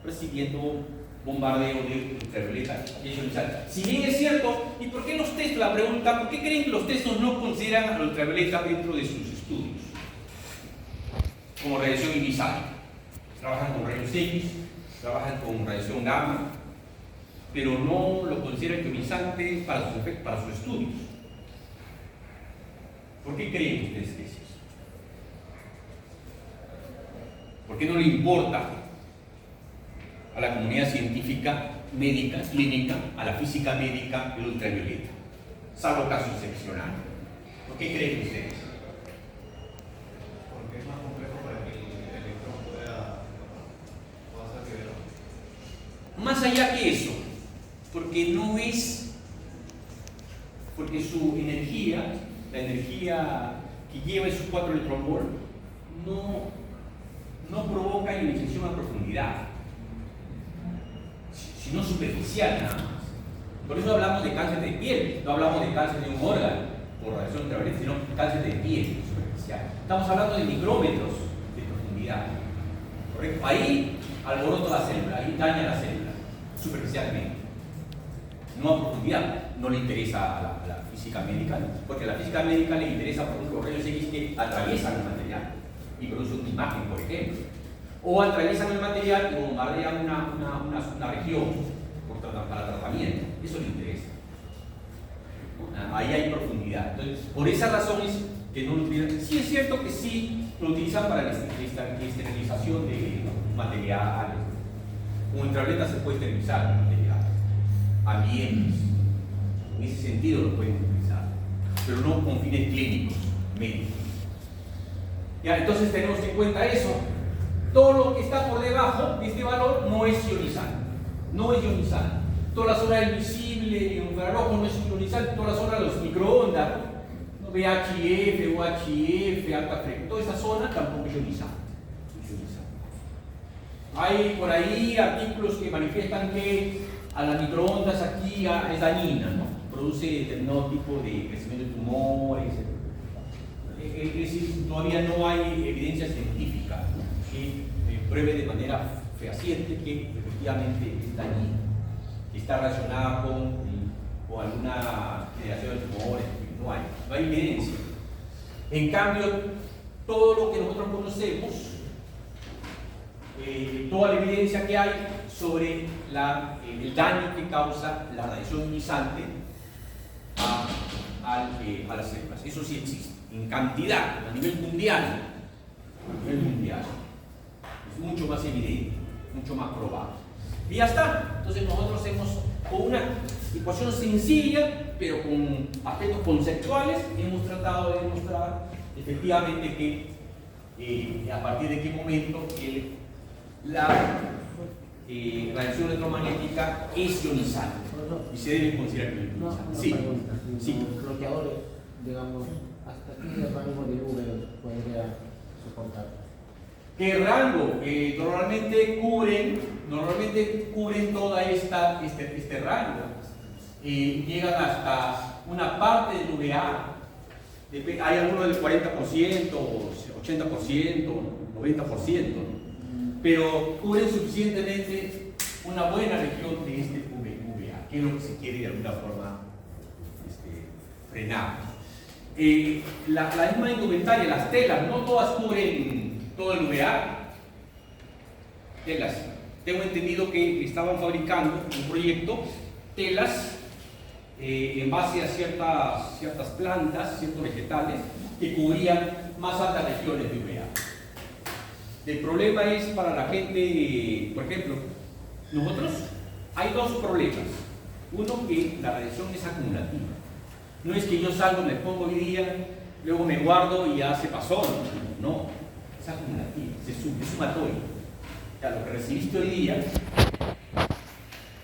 recibiendo bombardeo de ultravioleta y ionizante. Si bien es cierto, ¿y por qué los textos? La pregunta, ¿por qué creen que los textos no consideran al ultravioleta dentro de sus estudios como radiación ionizante? Trabajan con rayos X, trabajan con radiación gamma, pero no lo consideran ionizante para sus estudios. ¿Por qué creen ustedes que es eso? ¿Por qué no le importa a la comunidad científica, médica, clínica, a la física médica, el ultravioleta? Salvo casos excepcionales. ¿Por qué creen ustedes? Porque es más complejo para que el electrón pueda ser liberado. Más allá que eso, porque su energía, la energía que lleva esos 4 electronvolts, no provoca ionización a profundidad, sino superficial nada más. Por eso hablamos de cáncer de piel, no hablamos de cáncer de un órgano por radiación ultravioleta, sino cáncer de piel superficial. Estamos hablando de micrómetros de profundidad, ¿correcto? Ahí alborota la célula, ahí daña la célula superficialmente, no a profundidad. No le interesa a la física médica, porque a la física médica le interesa, por ejemplo, los rayos X que atraviesan el material y producen una imagen, por ejemplo, o atraviesan el material y bombardean una región para tratamiento. Eso le interesa. Ahí hay profundidad. Entonces, por esas razones que no lo utilizan. Sí es cierto que sí lo utilizan para la esterilización de materiales. Con ultravioleta se puede esterilizar el material, ambientes. En ese sentido lo pueden utilizar, pero no con fines clínicos, médicos. Ya, entonces tenemos en cuenta eso. Todo lo que está por debajo de este valor no es ionizante. No es ionizante. Toda la zona del visible, infrarrojo no es ionizante. Toda la zona de los microondas, ¿no? VHF, UHF, alta frecuencia, toda esa zona tampoco es ionizante. Hay por ahí artículos que manifiestan que a las microondas aquí es dañina, ¿no? Produce determinado tipo de crecimiento de tumores. Es decir, todavía no hay evidencia científica que pruebe de manera fehaciente que efectivamente es dañina, que está relacionada con alguna generación de tumores. No hay evidencia. En cambio, todo lo que nosotros conocemos, toda la evidencia que hay sobre el daño que causa la radiación ionizante a las células. Eso sí existe, en cantidad, a nivel mundial. Es mucho más evidente, mucho más probable. Y ya está. Entonces nosotros hemos, con una ecuación sencilla, pero con aspectos conceptuales hemos tratado de demostrar efectivamente que a partir de qué momento la radiación electromagnética es ionizante y se debe considerar que es No, ionizante. una Sí, pregunta. sí. Los bloqueadores, digamos, ¿hasta qué rango de V podría soportar? ¿Qué rango? Normalmente cubren toda este rango. Llegan hasta una parte del VA. Hay algunos del 40%, 80%, 90%, pero cubren suficientemente una buena región de este VA, que es lo que se quiere de alguna forma frenar. La misma indumentaria, las telas, no todas cubren todo el VA. Telas. Tengo entendido que estaban fabricando un proyecto, telas en base a ciertas plantas, ciertos vegetales, que cubrían más altas regiones de UVA. El problema es para la gente, por ejemplo, nosotros hay dos problemas. Uno, que la radiación es acumulativa. No es que yo salgo, me pongo hoy día, luego me guardo y ya se pasó. No, es acumulativa, es sumatorio. O sea, lo que recibiste hoy día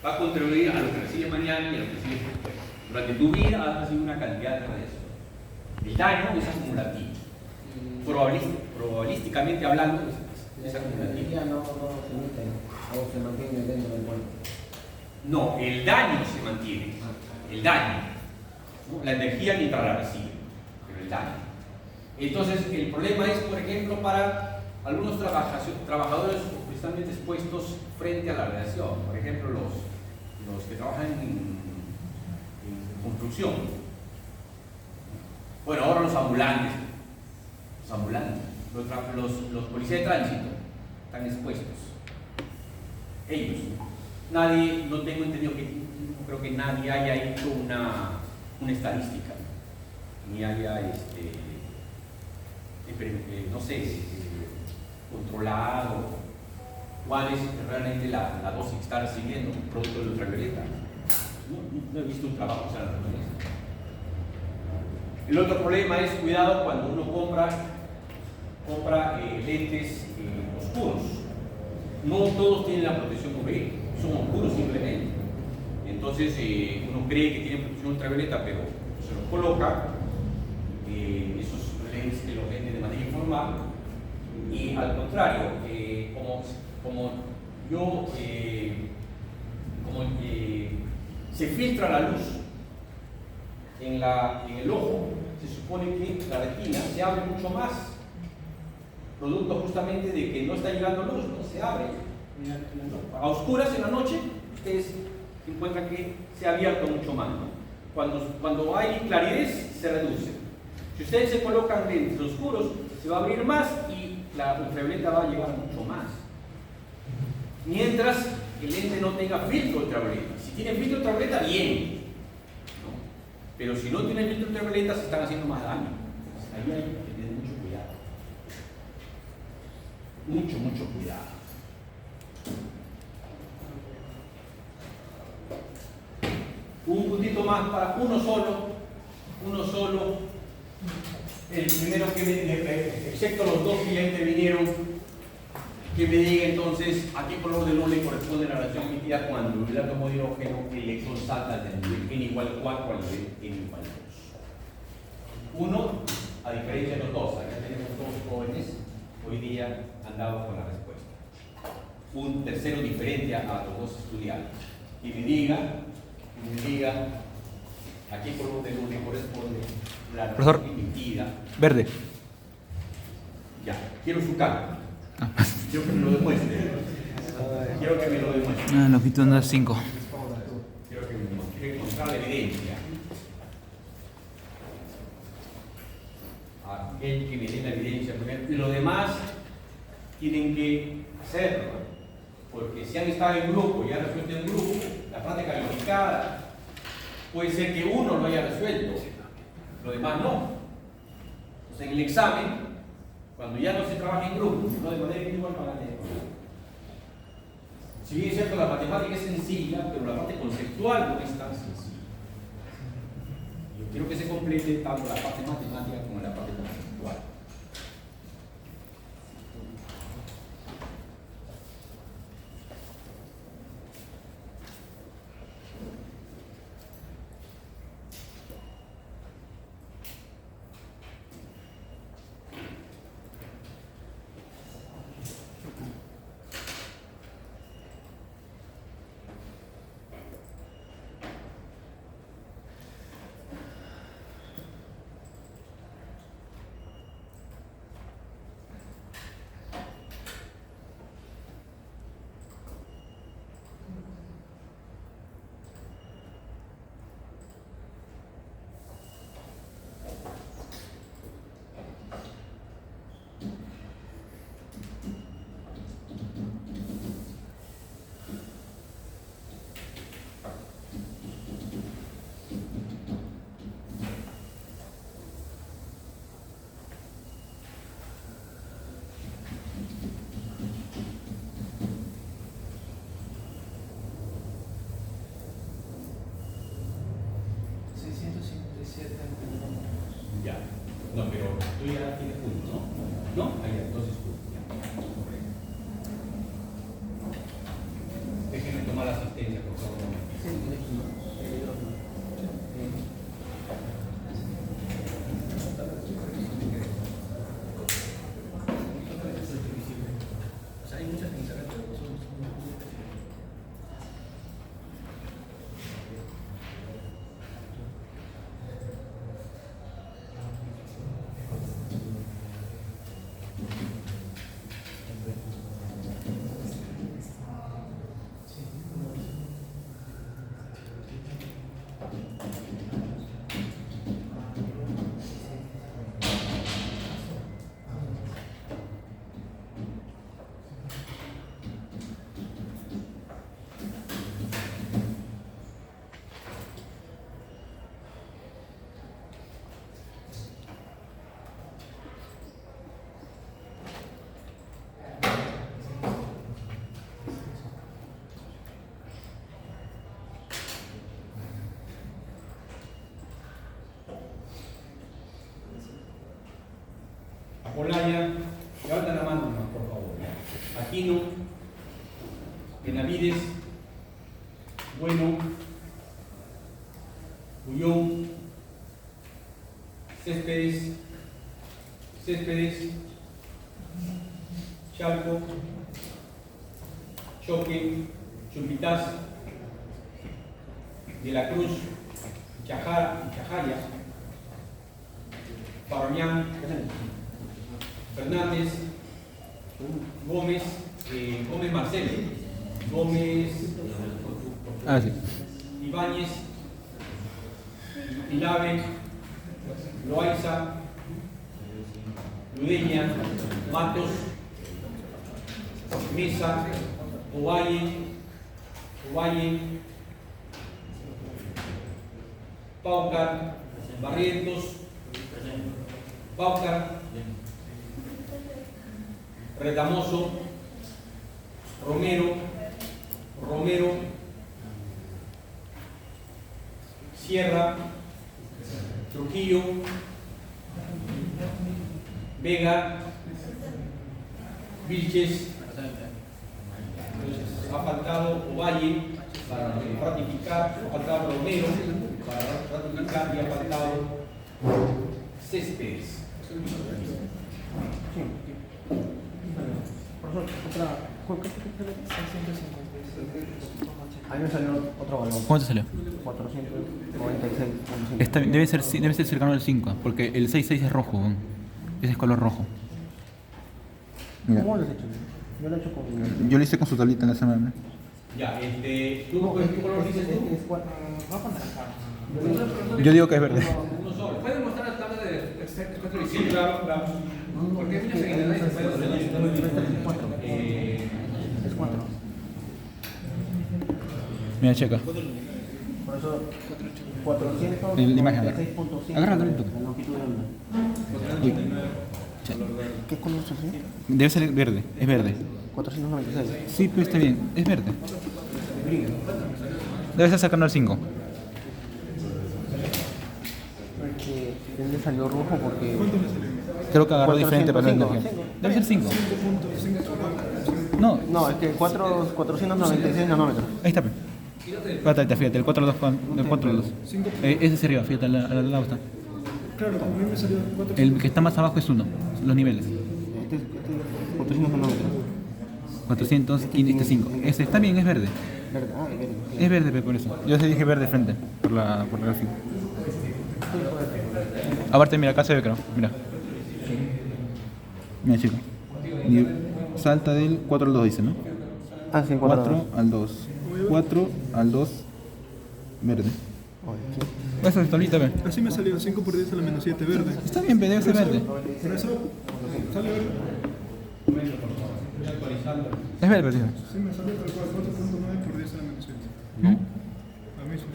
va a contribuir a lo que recibes mañana y a lo que recibes después. Durante tu vida has recibido una cantidad de radiación. El daño es acumulativo. Probabilísticamente hablando, es La acumulativo. energía no se emite o se mantiene dentro del cuerpo. No, el daño se mantiene. El daño. ¿No? La energía mientras la recibe, pero el daño. Entonces, el problema es, por ejemplo, para algunos trabajadores precisamente expuestos frente a la radiación. Por ejemplo, los que trabajan en construcción. Bueno, ahora los ambulantes, los policías de tránsito están expuestos. Ellos. No tengo entendido no creo que nadie haya hecho una estadística, ni haya, no sé, controlado cuál es realmente la dosis que está recibiendo un producto de ultravioleta. No he visto un trabajo en la naturaleza. El otro problema es cuidado cuando uno compra lentes oscuros. No todos tienen la protección UV, son oscuros simplemente. Entonces uno cree que tiene protección ultravioleta, pero se los coloca, esos lentes que los venden de manera informal, y al contrario, se filtra la luz en el ojo, se supone que la retina se abre mucho más, producto justamente de que no está llegando luz, no se abre. A oscuras en la noche, ustedes encuentran que se ha abierto mucho más, ¿no? Cuando hay claridad, se reduce. Si ustedes se colocan lentes oscuros, se va a abrir más y la ultravioleta va a llegar mucho más. Mientras el lente no tenga filtro ultravioleta. Si tiene filtro ultravioleta, bien, ¿no? Pero si no tiene filtro ultravioleta, se están haciendo más daño. Ahí hay que tener mucho cuidado. Mucho cuidado. Un puntito más para uno solo. El primero excepto los dos que ya intervinieron, que me diga entonces a qué color de luz le corresponde la radiación emitida cuando el átomo de hidrógeno, el electrón salta del nivel n igual 4 al nivel n igual 2. Uno, a diferencia de los dos, acá tenemos dos jóvenes, hoy día han dado con la respuesta. Un tercero diferente a los dos estudiantes. Y me diga a qué color de luz le corresponde la radiación emitida. Verde. Ya, quiero su cálculo. Quiero que me lo demuestre. Longitud 5. Quiero que mostrar la evidencia. Aquel que me dé la evidencia primero. Y los demás tienen que hacerlo. Porque si han estado en grupo y han resuelto en grupo, la parte calificada, puede ser que uno lo haya resuelto, los demás no. Entonces en el examen, cuando ya no se trabaja en grupo, sino de manera individual para leer. Si bien es cierto, la matemática es sencilla, pero la parte conceptual no es tan sencilla. quiero que se complete tanto la parte matemática como la parte conceptual. Ya. No, pero tú ya tienes punto, ¿no? ¿No? Ahí, entonces punto. Ya. Correcto. Déjenme tomar la asistencia, por favor. Olaya, levanta la mano, por favor. Aquino, Benavides, Bueno, Ullón, Céspedes, Chalco, Choque, Chumbitaz, De la Cruz, Chajaria, Parmián, Fernández, Gómez, Gómez Marcelo, Gómez Ibáñez, Ilave, Loaiza, Ludeña, Matos, Mesa, Ovalle, Paucar, Barrientos, Paucar, Retamoso, Romero, Sierra, Trujillo, Vega, Vilches. Ha faltado Ovalle para ratificar, ha faltado Romero para ratificar y ha faltado Céspedes. Ahí me salió otro valor. ¿Cuánto salió? 496. Debe ser cercano al 5, porque el 66 es rojo. Ese es color rojo. Mira. ¿Cómo lo has hecho? Yo lo he hecho con... Yo lo hice con su tablita en la semana. Ya, ¿tú qué color dices tú? Es 4... Yo digo que es verde. Uno solo. ¿Pueden mostrar la tabla de espectro Sí, claro, claro. Porque hay muchas seguidores que pueden hacer Es 4. Mira, checa. Por eso 496.5 La imagen, agárralo, la longitud de onda. Uy. ¿Qué color es así? Debe ser verde, es verde. 496. Sí, pero está bien, es verde. Debe ser cercano al 5. Este me salió rojo porque... ¿Cuánto le salió? Creo que agarró diferente para la 405, energía. Debe ser 5. 5.5. No, No, es que 496 nanómetros. ahí está. Fíjate, el 4.2 el 4.2. Ese es arriba, fíjate, al lado está. Claro, a mí me salió 4. El que está más abajo es 1, los niveles. Este 400 nanómetros. 400 y este 5. Ese está bien, es verde. Verde, verde. Es verde, pe, por eso. Yo se dije verde frente, por el gráfico. Aparte, mira, acá se ve, creo. Mira. Mira, chico. Salta del 4 al 2, dice, ¿no? Ah, sí, 4 al 2. 4 al 2, verde. Eso es ahorita, ve. Así me salió 5 por 10 a la menos 7 verde. Está bien, pe, debe ser verde. Por eso sale verde. Es verde, tío. Sí, me salió tal cual 4.9 por 10 a la menos 7. ¿No? A mí sí.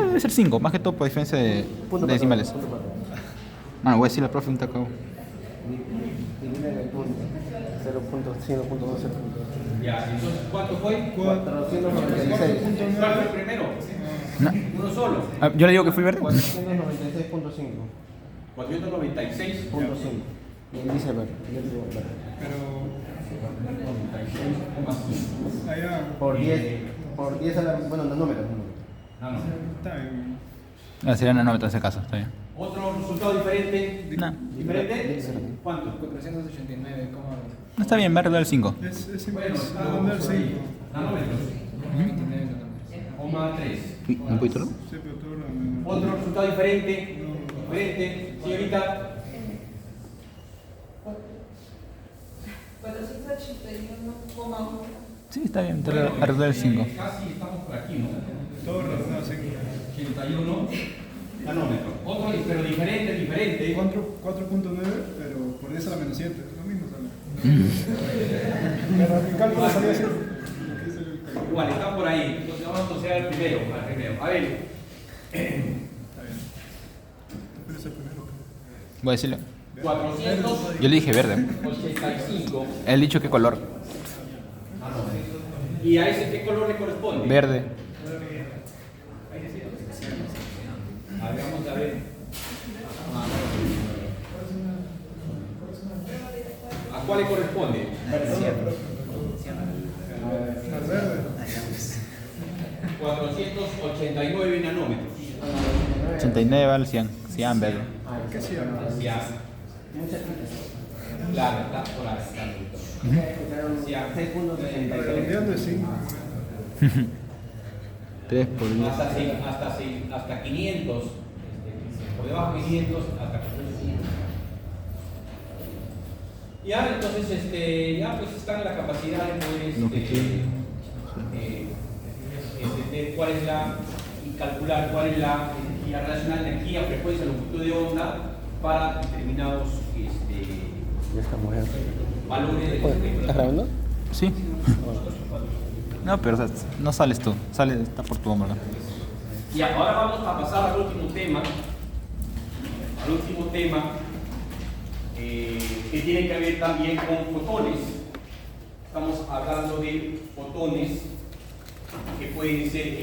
Debe ser 5, más que todo por diferencia de decimales. Bueno, voy a decirle al profe un taco. 0.100.12. Ya, entonces, ¿cuánto fue? 496. ¿Cuál fue el primero? No. Uno solo. Ah, yo le digo que fui verde. 496.5. 496. Y él dice verde. Yo digo verde. Pero allá Por 10 a la... Bueno, nanómetros. No, no. está bien. Ah, sería nanómetros en ese caso, está bien. ¿Otro resultado diferente? No, ¿Diferente? ¿Cuánto? 489, ¿cómo? no está bien, verde del 5. Es Bueno, redondear 5. nanómetros. 29 Coma 3. ¿Un poquito? Sí, pero todo lo... Otro resultado diferente. Diferente. Señorita. 481,1. Sí, está bien, alrededor del 5. Casi estamos por aquí, ¿no? Todo redondeado 5. 81 nanómetros. Otro, pero diferente. 4.9, pero por 10 a la menos 7. Es lo mismo sale. Pero mi cálculo salió así. Aquí salió el cálculo. Igual, está por ahí. Entonces vamos a proceder al primero. A ver. Está bien. Pero es el primero. Voy a decirle. 485. Yo le dije verde. Él dicho qué color. ¿Y a ese qué color le corresponde? Verde. A ver, vamos a ver. ¿A cuál le corresponde? Al verde. 489 nanómetros. 89 al 100. 100 verde. ¿Qué hacía? Ya. Claro, está por ahí. Ya. Redondeando es 5. 3 por 10. Hasta 500. Por debajo de 500 hasta 500. Ya, entonces, ya pues está en la capacidad de poder entender cuál es y calcular cuál es la energía relacional, energía, frecuencia, longitud de onda para determinados Ya está mujer. valores del ¿Estás espectro. grabando? Sí. No, pero o sea, no sales tú. Está por tu hombro. ¿No? Y ahora vamos a pasar al último tema. Que tiene que ver también con fotones. Estamos hablando de fotones que pueden ser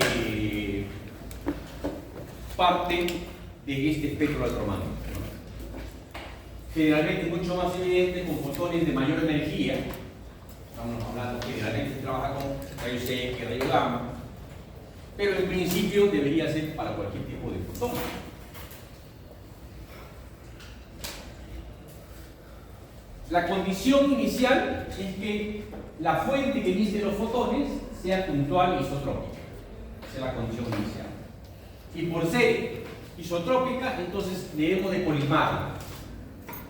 parte de este espectro electromagnético. Generalmente es mucho más evidente con fotones de mayor energía. Estamos hablando que generalmente se trabaja con rayos X, rayos gamma, pero en principio debería ser para cualquier tipo de fotón. La condición inicial es que la fuente que emite los fotones sea puntual isotrópica. Esa es la condición inicial. Y por ser isotrópica, entonces debemos de colimarla.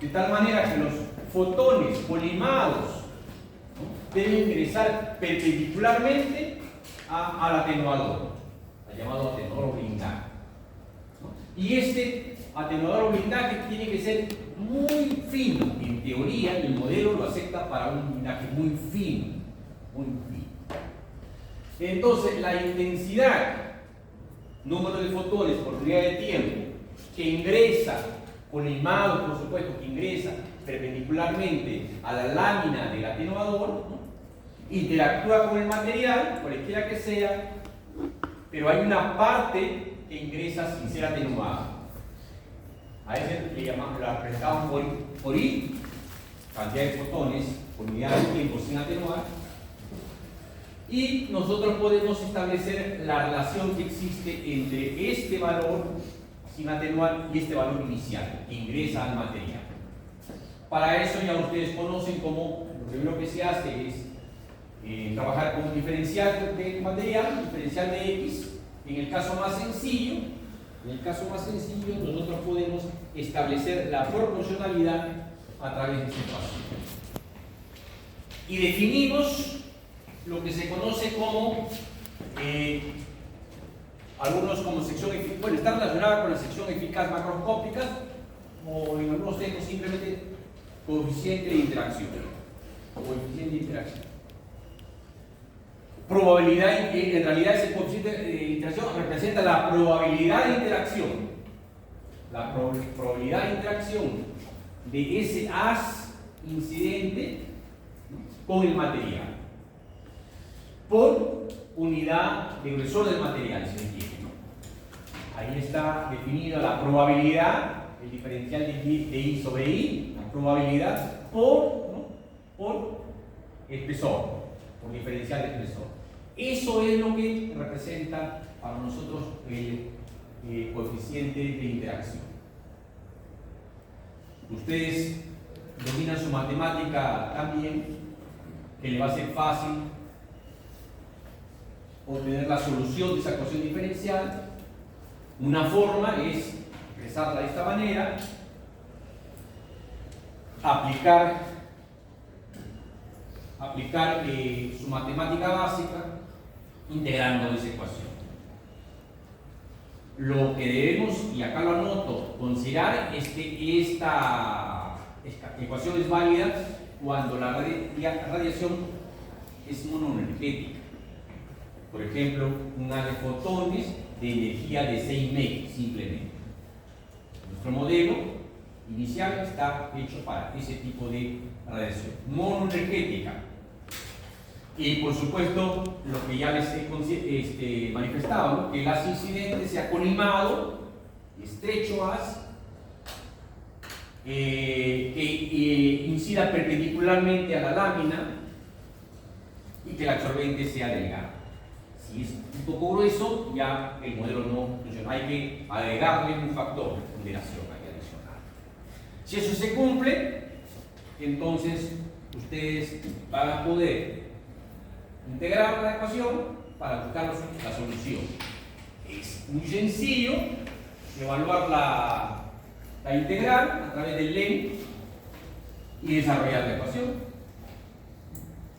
De tal manera que los fotones colimados, ¿no?, deben ingresar perpendicularmente al atenuador, al llamado atenuador blindaje, ¿no? Y este atenuador blindaje tiene que ser muy fino. En teoría, el modelo lo acepta para un blindaje muy fino, muy fino. Entonces, la intensidad, número de fotones por unidad de tiempo, que ingresa, colimado por supuesto, que ingresa perpendicularmente a la lámina del atenuador, ¿no?, interactúa con el material, cualquiera que sea, pero hay una parte que ingresa sin ser atenuada. A ese le llamamos, la representamos por I, cantidad de fotones, por unidad de tiempo sin atenuar. Y nosotros podemos establecer la relación que existe entre este valor sin atenuar y este valor inicial que ingresa al material. Para eso ya ustedes conocen cómo lo primero que se hace es trabajar con un diferencial del material, diferencial de X. En el caso más sencillo, nosotros podemos establecer la proporcionalidad a través de este paso. Y definimos lo que se conoce como, algunos como sección eficaz, bueno, está relacionada con la sección eficaz macroscópica, o en algunos textos simplemente coeficiente de interacción. Probabilidad, en realidad ese coeficiente de interacción representa la probabilidad de interacción. La probabilidad de interacción de ese haz incidente con el material por unidad de grosor del material, si se entiende, ¿no? Ahí está definida la probabilidad, el diferencial de I sobre I, la probabilidad por espesor, por diferencial de espesor. Eso es lo que representa para nosotros el coeficiente de interacción. Ustedes dominan su matemática tan bien que le va a ser fácil obtener la solución de esa ecuación diferencial. Una forma es expresarla de esta manera, aplicar su matemática básica integrando esa ecuación. Lo que debemos, y acá lo anoto, considerar es que esta ecuación es válida cuando la radiación es monoenergética. Por ejemplo, un haz de fotones de energía de 6 MeV simplemente. Nuestro modelo inicial está hecho para ese tipo de radiación monoenergética. Y por supuesto, lo que ya les he manifestado, ¿no? Que el haz incidente sea colimado, estrecho haz, que incida perpendicularmente a la lámina y que el absorbente sea delgado. Si es un poco grueso, ya el modelo no funciona. Hay que agregarle un factor de ponderación adicional. Si eso se cumple, entonces ustedes van a poder integrar la ecuación para buscar la solución. Es muy sencillo evaluar la integral a través del LEN y desarrollar la ecuación.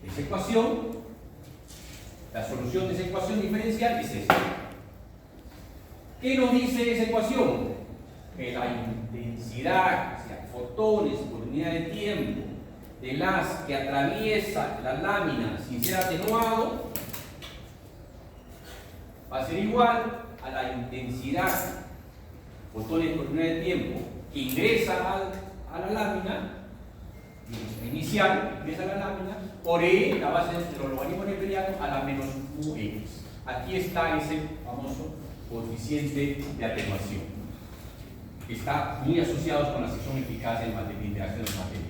Esa ecuación, la solución de esa ecuación diferencial es esta. ¿Qué nos dice esa ecuación? Que la intensidad, o sea, fotones por unidad de tiempo del haz que atraviesa la lámina sin ser atenuado va a ser igual a la intensidad fotones por unidad de tiempo que ingresa a la lámina inicial, ingresa a la lámina por E, la base de los logaritmos neperianos, a la menos UX. Aquí está ese famoso coeficiente de atenuación, que está muy asociado con la sección eficaz de interacción del material.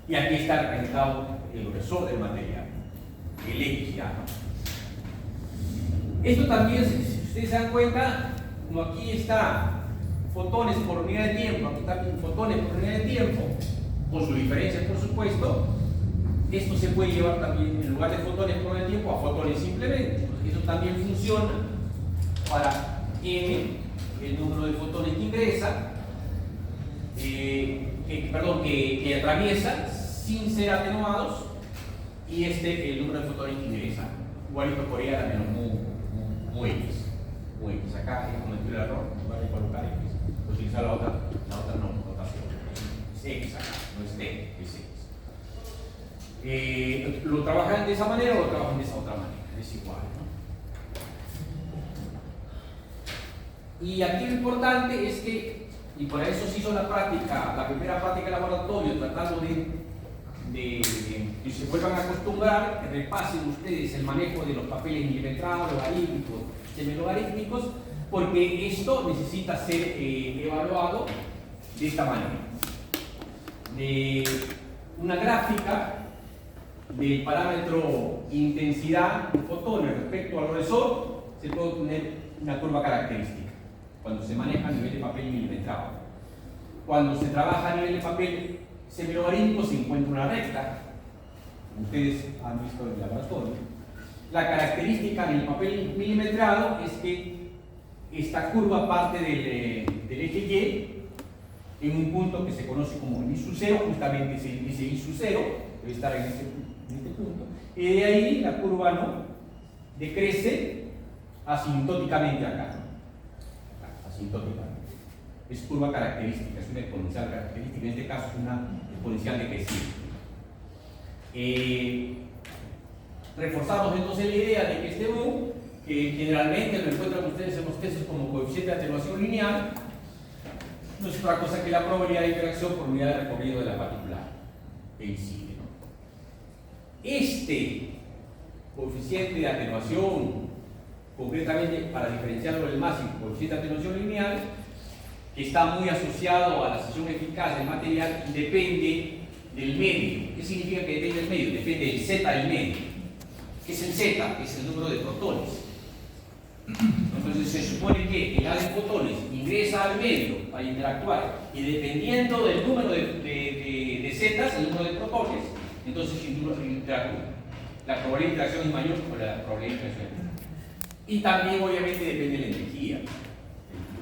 Y aquí está representado el grosor del material, el X ya, ¿no? Esto también, si ustedes se dan cuenta, como aquí está fotones por unidad de tiempo, aquí están fotones por unidad de tiempo, con su diferencia por supuesto, esto se puede llevar también, en lugar de fotones por unidad de tiempo, a fotones simplemente. Eso también funciona para M, el número de fotones que ingresa, que atraviesa sin ser atenuados, y el número de fotones que ingresa. Igualito por ahí a la menos mu X. Acá cometí el error, en lugar de colocar X, utilizar la otra notación. Es X acá, no es T, es X. ¿Lo trabajan de esa manera o lo trabajan de esa otra manera? Es igual, ¿no? Y aquí lo importante es que, y por eso se hizo la primera práctica de laboratorio, tratando de que se vuelvan a acostumbrar, que repasen ustedes el manejo de los papeles milimetrados, logarítmicos, semilogarítmicos, porque esto necesita ser evaluado de esta manera. De una gráfica del parámetro intensidad de fotones respecto al grosor, se puede obtener una curva característica cuando se maneja a nivel de papel milimetrado. Cuando se trabaja a nivel de papel semilogarítmico se encuentra una recta, como ustedes han visto en el laboratorio. La característica del papel milimetrado es que esta curva parte del eje Y en un punto que se conoce como el I sub 0, justamente ese I sub 0 debe estar en este punto, y de ahí la curva ¿no? decrece asintóticamente acá, asintóticamente. Es curva característica, es una exponencial característica, en este caso es una exponencial decreciente. Reforzamos entonces la idea de que este U, que generalmente lo encuentran ustedes en los testos como coeficiente de atenuación lineal, no es otra cosa que la probabilidad de interacción por unidad de recorrido de la partícula que incide, ¿no? Este coeficiente de atenuación, concretamente para diferenciarlo del máximo, coeficiente de atenuación lineal, que está muy asociado a la sección eficaz del material, depende del medio. ¿Qué significa que depende del medio? Depende del Z del medio. ¿Qué es el Z? Es el número de protones. Entonces se supone que el A de fotones ingresa al medio para interactuar y dependiendo del número de zetas, el número de protones, entonces interactúa. La probabilidad de interacción es mayor que la probabilidad de interacción. Y también obviamente depende de la energía.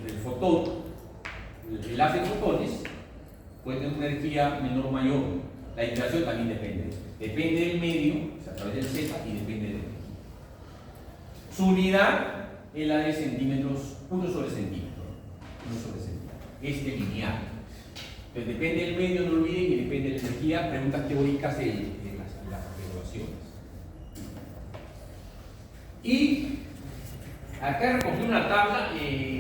El fotón, el haz de fotones puede tener una energía menor o mayor. La interacción también depende. Depende del medio, o sea, a través del Z, y depende de la energía. Su unidad es la de centímetros, 1 sobre centímetro. 1 sobre centímetro. Este lineal. Entonces depende del medio, no olviden, y depende de la energía. Preguntas teóricas de las regulaciones. Y acá recogí una tabla,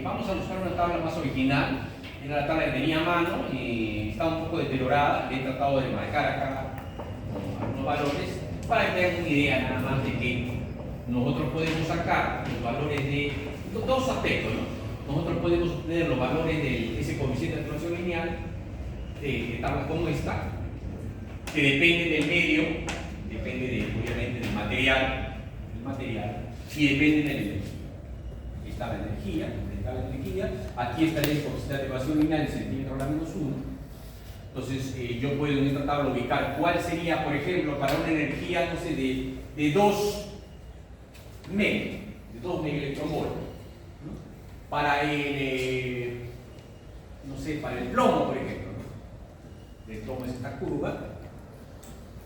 vamos a usar una tabla más original. Era la tabla que tenía a mano, está un poco deteriorada, le he tratado de marcar acá algunos valores para que tengan una idea nada más de que nosotros podemos sacar los valores de dos aspectos, ¿no? Nosotros podemos obtener los valores de ese coeficiente de atenuación lineal de tablas como esta, que depende del medio, depende obviamente del material, y depende de la energía. Está la energía, aquí está el coeficiente de atenuación lineal en centímetros a la menos 1. Entonces yo puedo en esta tabla ubicar cuál sería, por ejemplo, para una energía, no sé, de 2 megaelectronvolts, ¿no? Para el, no sé, para el plomo, por ejemplo, ¿no? El plomo es esta curva.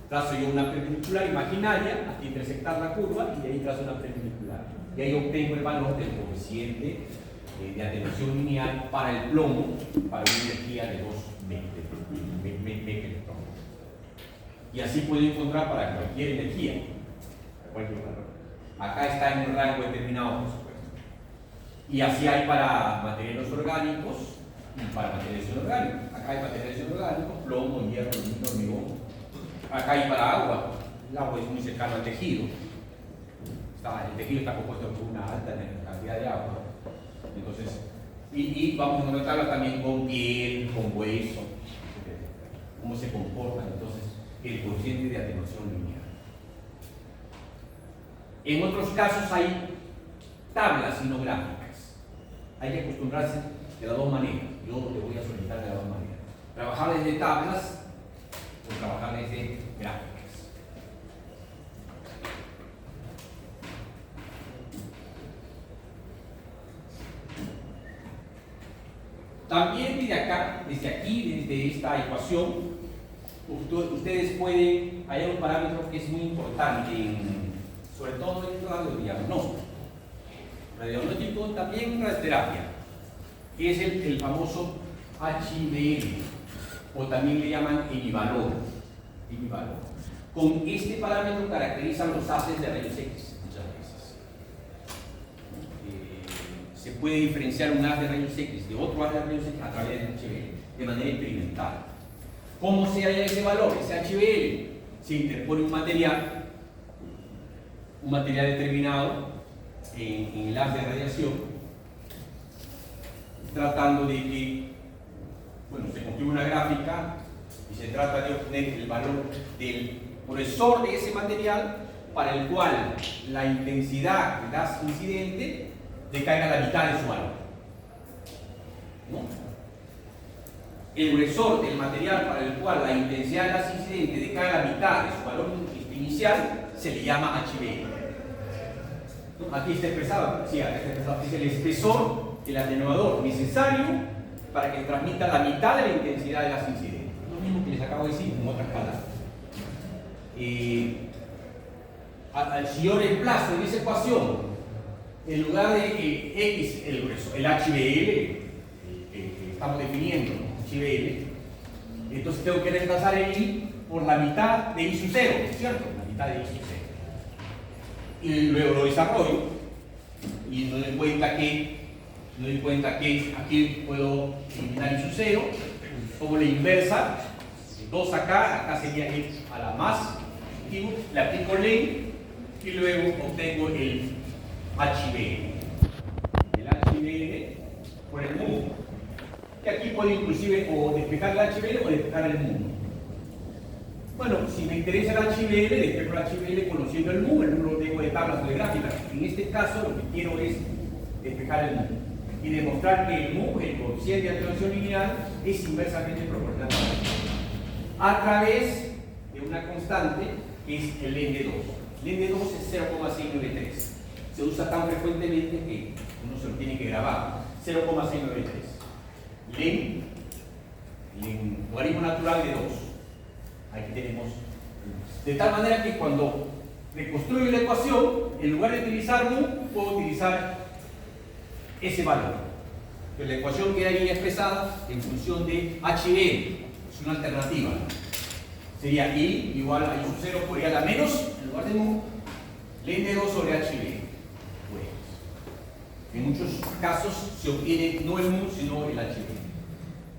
Trazo yo una perpendicular imaginaria hasta intersectar la curva y de ahí trazo una perpendicular. Y ahí obtengo el valor del coeficiente de atenuación lineal para el plomo, para una energía de 2 megaelectronvolts. Y así puedo encontrar para cualquier energía, para cualquier valor. Acá está en un rango determinado, por supuesto. Y así hay para materiales orgánicos y para materiales inorgánicos. Acá hay materiales inorgánicos, plomo, hierro, aluminio, hormigón. Acá hay para agua. El agua es muy cercano al tejido. El tejido está compuesto por una alta cantidad de agua. Entonces, y vamos a notarla también con piel, con hueso, cómo se comporta entonces el coeficiente de atenuación lineal. En otros casos hay tablas sinográficas. Hay que acostumbrarse de las dos maneras. Yo le voy a solicitar de las dos maneras. Trabajar desde tablas o trabajar desde gráficas. También desde acá, desde aquí, desde esta ecuación, ustedes pueden hallar un parámetro que es muy importante, sobre todo en el radiodiagnóstico. Radiodiagnóstico también en radioterapia, que es el famoso HDL, o también le llaman emivalor. Con este parámetro caracterizan los haces de rayos X muchas veces. Se puede diferenciar un haz de rayos X de otro haz de rayos X a través del HBL de manera experimental. ¿Cómo se halla ese valor, ese HBL? Se interpone un material determinado en el haz de radiación, tratando de que Bueno, se construye una gráfica y se trata de obtener el valor del gruesor de ese material para el cual la intensidad del gas incidente decaiga a la mitad de su valor, ¿no? El gruesor del material para el cual la intensidad del gas incidente decaiga a la mitad de su valor inicial se le llama HBL. ¿No? Aquí está expresado, sí, está expresado, es el espesor del atenuador necesario para que transmita la mitad de la intensidad del gas incidente. Lo mismo que les acabo de decir, en otras palabras. Si yo reemplazo en esa ecuación, en lugar de X, el grueso, el HBL, que estamos definiendo, HBL, entonces tengo que reemplazar el I por la mitad de I sub 0, ¿cierto? La mitad de I sub 0. Y luego lo desarrollo y me doy cuenta que aquí puedo eliminar I sub 0, como la inversa, 2 acá sería X a la más, le aplico ley y luego obtengo el HBL. El HBL por el mu. Que aquí puedo inclusive o despejar el HBL o despejar el mu. Bueno, si me interesa el HBL, despejo el HBL conociendo el mu lo tengo de tablas o de gráficas. En este caso lo que quiero es despejar el mu y demostrar que el mu, el coeficiente de atenuación lineal, es inversamente proporcional a través de una constante que es el N de 2. El N de 2 es 0,693. Se usa tan frecuentemente que uno se lo tiene que grabar. 0,693. Len, logaritmo natural de 2. Aquí tenemos. De tal manera que cuando reconstruyo la ecuación, en lugar de utilizar mu, puedo utilizar ese valor. Pero la ecuación queda ahí expresada en función de HB. Es una alternativa. Sería I igual a I sub 0 por I a la menos, en lugar de mu, len de 2 sobre HB. Bueno, en muchos casos se obtiene no el mu, sino el HB.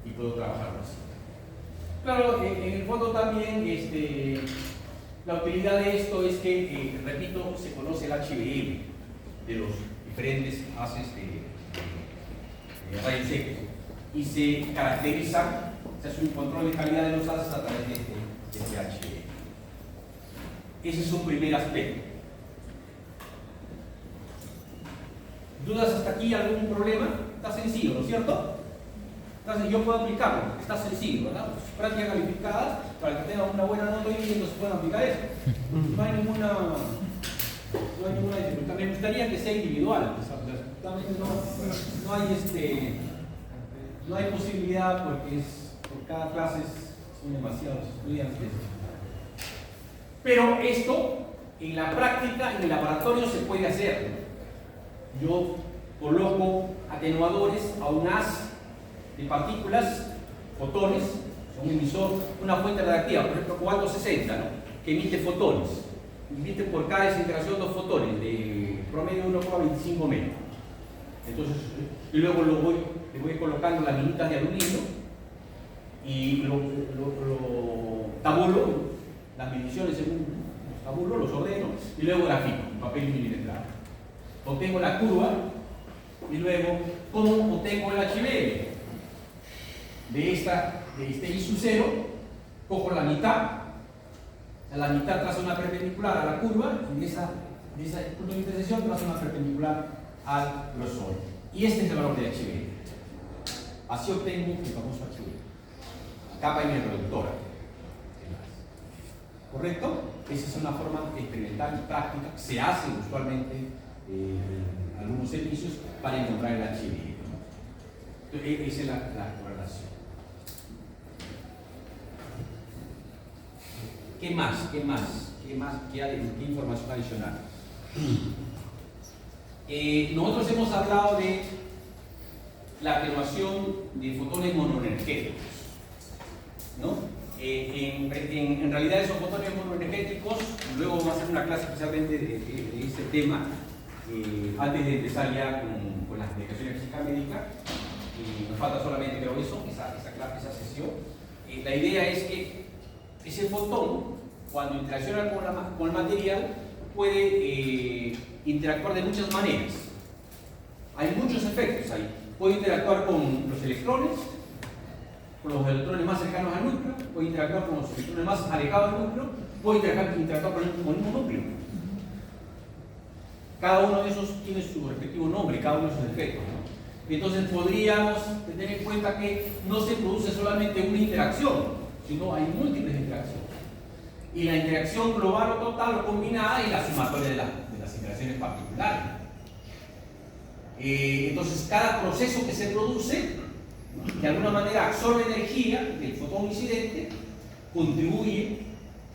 Y puedo trabajarlo así. Claro, en el fondo también la utilidad de esto es que, repito, se conoce el HBL de los diferentes haces de rayos X y se caracteriza, se hace un control de calidad de los haces a través de este HBL. Ese es un primer aspecto. ¿Dudas hasta aquí? ¿Algún problema? Está sencillo, ¿no es cierto? Entonces yo puedo aplicarlo, está sencillo, ¿verdad? Práctica calificada, para que tengan una buena nota y entonces puedan aplicar eso. No hay ninguna dificultad. Me gustaría que sea individual, no hay posibilidad porque por cada clase son demasiados estudiantes. Pero esto en la práctica, en el laboratorio se puede hacer. Yo coloco atenuadores a un haz de partículas, fotones, un emisor, una fuente radiactiva, por ejemplo, 460, ¿no? Que emite fotones. Emite por cada desintegración 2 fotones, de promedio 1,25 metros. Entonces, y luego le voy colocando las minitas de aluminio y lo tabulo, las mediciones según los tabulo, los ordeno y luego grafico en papel milimetrado. Obtengo la curva y luego, ¿cómo obtengo el HBL? De este I sub 0, cojo la mitad, a la mitad trazo una perpendicular a la curva y de esa punto de intersección trazo una perpendicular al grosor. Y este es el valor de HBL. Así obtengo el famoso HBL. Capa en el reductora. ¿Correcto? Esa es una forma experimental y práctica que se hace usualmente en algunos servicios para encontrar el HBL. Entonces, esa es la correlación. ¿Qué más? ¿Qué información adicional? Nosotros hemos hablado de la atenuación de fotones monoenergéticos, ¿no? En realidad esos fotones monoenergéticos, luego vamos a hacer una clase especialmente de este tema, antes de empezar ya con la explicación de física médica. Nos falta solamente, creo, esa sesión. La idea es que ese fotón, cuando interacciona con el material, puede interactuar de muchas maneras. Hay muchos efectos ahí. Puede interactuar con los electrones, con los electrones más cercanos al núcleo, puede interactuar con los electrones más alejados del núcleo, puede interactuar con el mismo núcleo. Cada uno de esos tiene su respectivo nombre, cada uno de sus efectos, ¿no? Entonces podríamos tener en cuenta que no se produce solamente una interacción, sino hay múltiples interacciones. Y la interacción global o total o combinada es la sumatoria de las interacciones particulares. Entonces cada proceso que se produce, ¿no?, de alguna manera absorbe energía del fotón incidente, contribuye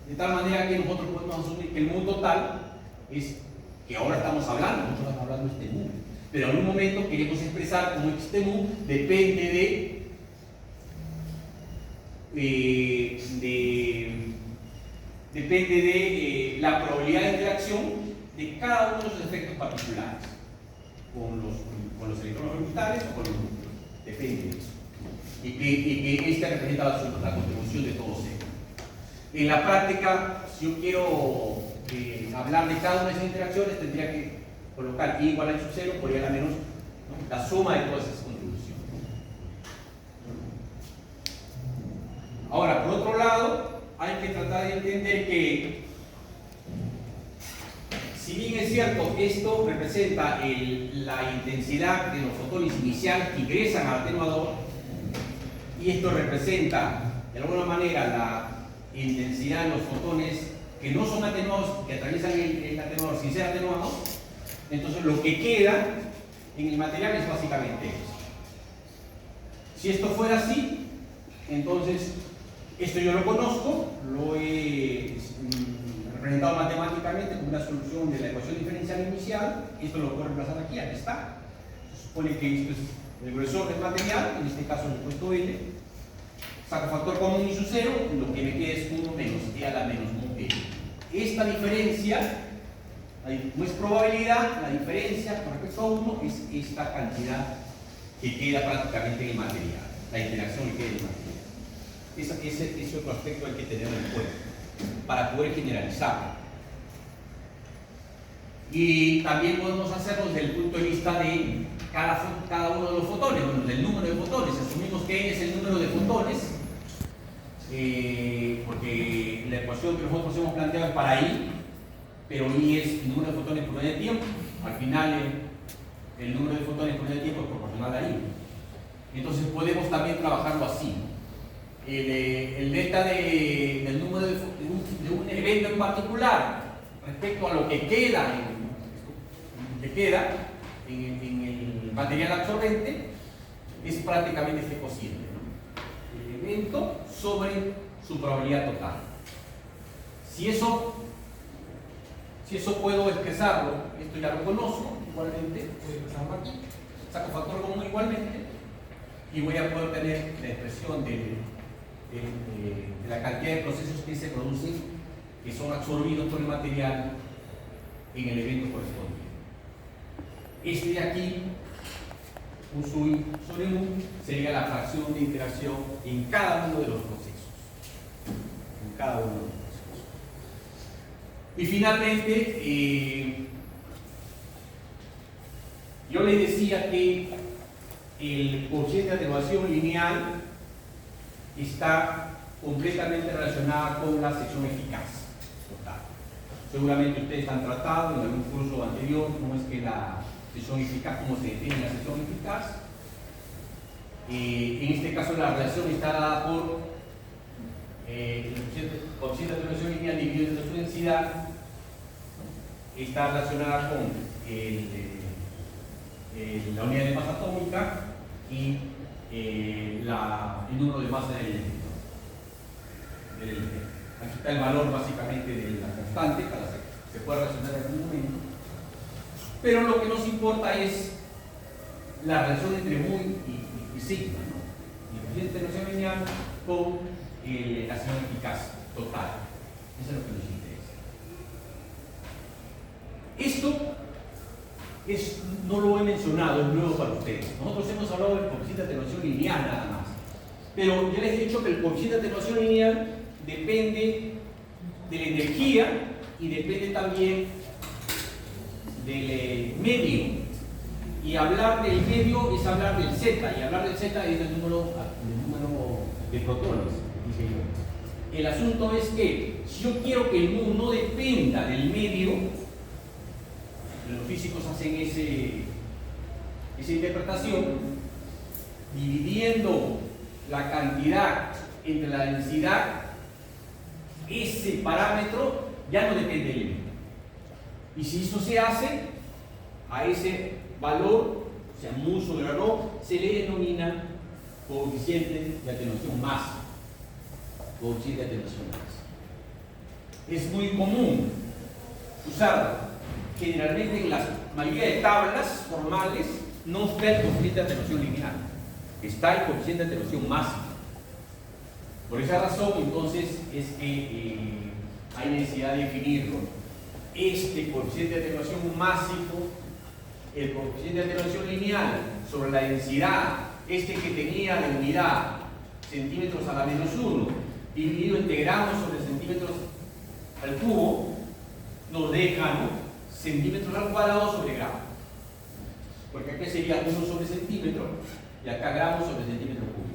de tal manera que nosotros podemos asumir que el mu total es, que ahora estamos hablando, nosotros estamos hablando de este mu, pero en un momento queremos expresar como este mu depende de la probabilidad de interacción de cada uno de los efectos particulares con los electrones orbitales o con los núcleos. Depende de eso. Y que esta representa la contribución de todos ellos. En la práctica, si yo quiero hablar de cada una de esas interacciones, tendría que colocar I igual a sub 0 por I a la menos, ¿no?, la suma de todas esas contribuciones. Ahora, por otro lado, hay que tratar de entender que, si bien es cierto, esto representa la intensidad de los fotones iniciales que ingresan al atenuador, y esto representa, de alguna manera, la intensidad de los fotones que no son atenuados, que atraviesan el atenuador sin ser atenuados, entonces lo que queda en el material es básicamente eso. Si esto fuera así, entonces esto yo lo conozco, lo he representado matemáticamente como una solución de la ecuación diferencial inicial. Esto lo puedo reemplazar aquí está. Se supone que esto es el grosor del material, en este caso le he puesto L, saco factor común I sub 0, y lo que me queda es 1 menos E a la menos mu L. Esta diferencia, no es probabilidad, la diferencia con respecto a 1 es esta cantidad que queda prácticamente en el material, la interacción que queda en el material. Ese es otro aspecto hay que tener en cuenta para poder generalizarlo. Y también podemos hacerlo desde el punto de vista de cada uno de los fotones, bueno, del número de fotones. Asumimos que N es el número de fotones, porque la ecuación que nosotros hemos planteado es para I, pero I es el número de fotones por unidad de tiempo. Al final el número de fotones por unidad de tiempo es proporcional a I. Entonces podemos también trabajarlo así. El delta del número de un evento en particular respecto a lo que queda en el material absorbente es prácticamente este cociente, ¿no? El evento sobre su probabilidad total. Si eso puedo expresarlo, esto ya lo conozco igualmente, puedo expresarlo aquí, saco factor común igualmente y voy a poder tener la expresión de la cantidad de procesos que se producen, que son absorbidos por el material en el evento correspondiente. Este de aquí, un sub sobre mu, sería la fracción de interacción en cada uno de los procesos. En cada uno de los procesos. Y finalmente, yo les decía que el coeficiente de atenuación lineal está completamente relacionada con la sección eficaz total. Seguramente ustedes han tratado en algún curso anterior cómo es que la sección eficaz, cómo se define la sección eficaz. En este caso la relación está dada por el coeficiente de atenuación lineal dividido entre su densidad, está relacionada con la unidad de masa atómica y el número de masa del elemento. Aquí está el valor básicamente de la constante, para que se pueda relacionar en algún momento. Pero lo que nos importa es la relación entre mu y sigma, ¿no? El coeficiente de atenuación lineal con la sección eficaz total. Eso es lo que nos interesa. Esto no lo he mencionado, es nuevo para ustedes. Nosotros hemos hablado del coeficiente de atenuación lineal nada más. Pero ya les he dicho que el coeficiente de atenuación lineal depende de la energía y depende también del medio. Y hablar del medio es hablar del Z, y hablar del Z es del número de protones, dije yo. El asunto es que si yo quiero que el mu no dependa del medio, los físicos hacen esa interpretación dividiendo la cantidad entre la densidad. Ese parámetro ya no depende del medio. Y si eso se hace, a ese valor, o sea, mu sobre rho, se le denomina coeficiente de atenuación máximo. Coeficiente de atenuación máximo. Es muy común usarlo. Generalmente en la mayoría de tablas formales no está el coeficiente de atenuación lineal, está el coeficiente de atenuación máximo. Por esa razón, entonces, es que hay necesidad de definirlo. Este coeficiente de atenuación máximo, el coeficiente de atenuación lineal sobre la densidad, que tenía de unidad centímetros a la menos 1, dividido entre gramos sobre centímetros al cubo, nos deja, ¿no?, centímetros al cuadrado sobre gramo. Porque aquí sería 1 sobre centímetro y acá gramos sobre centímetro cúbico.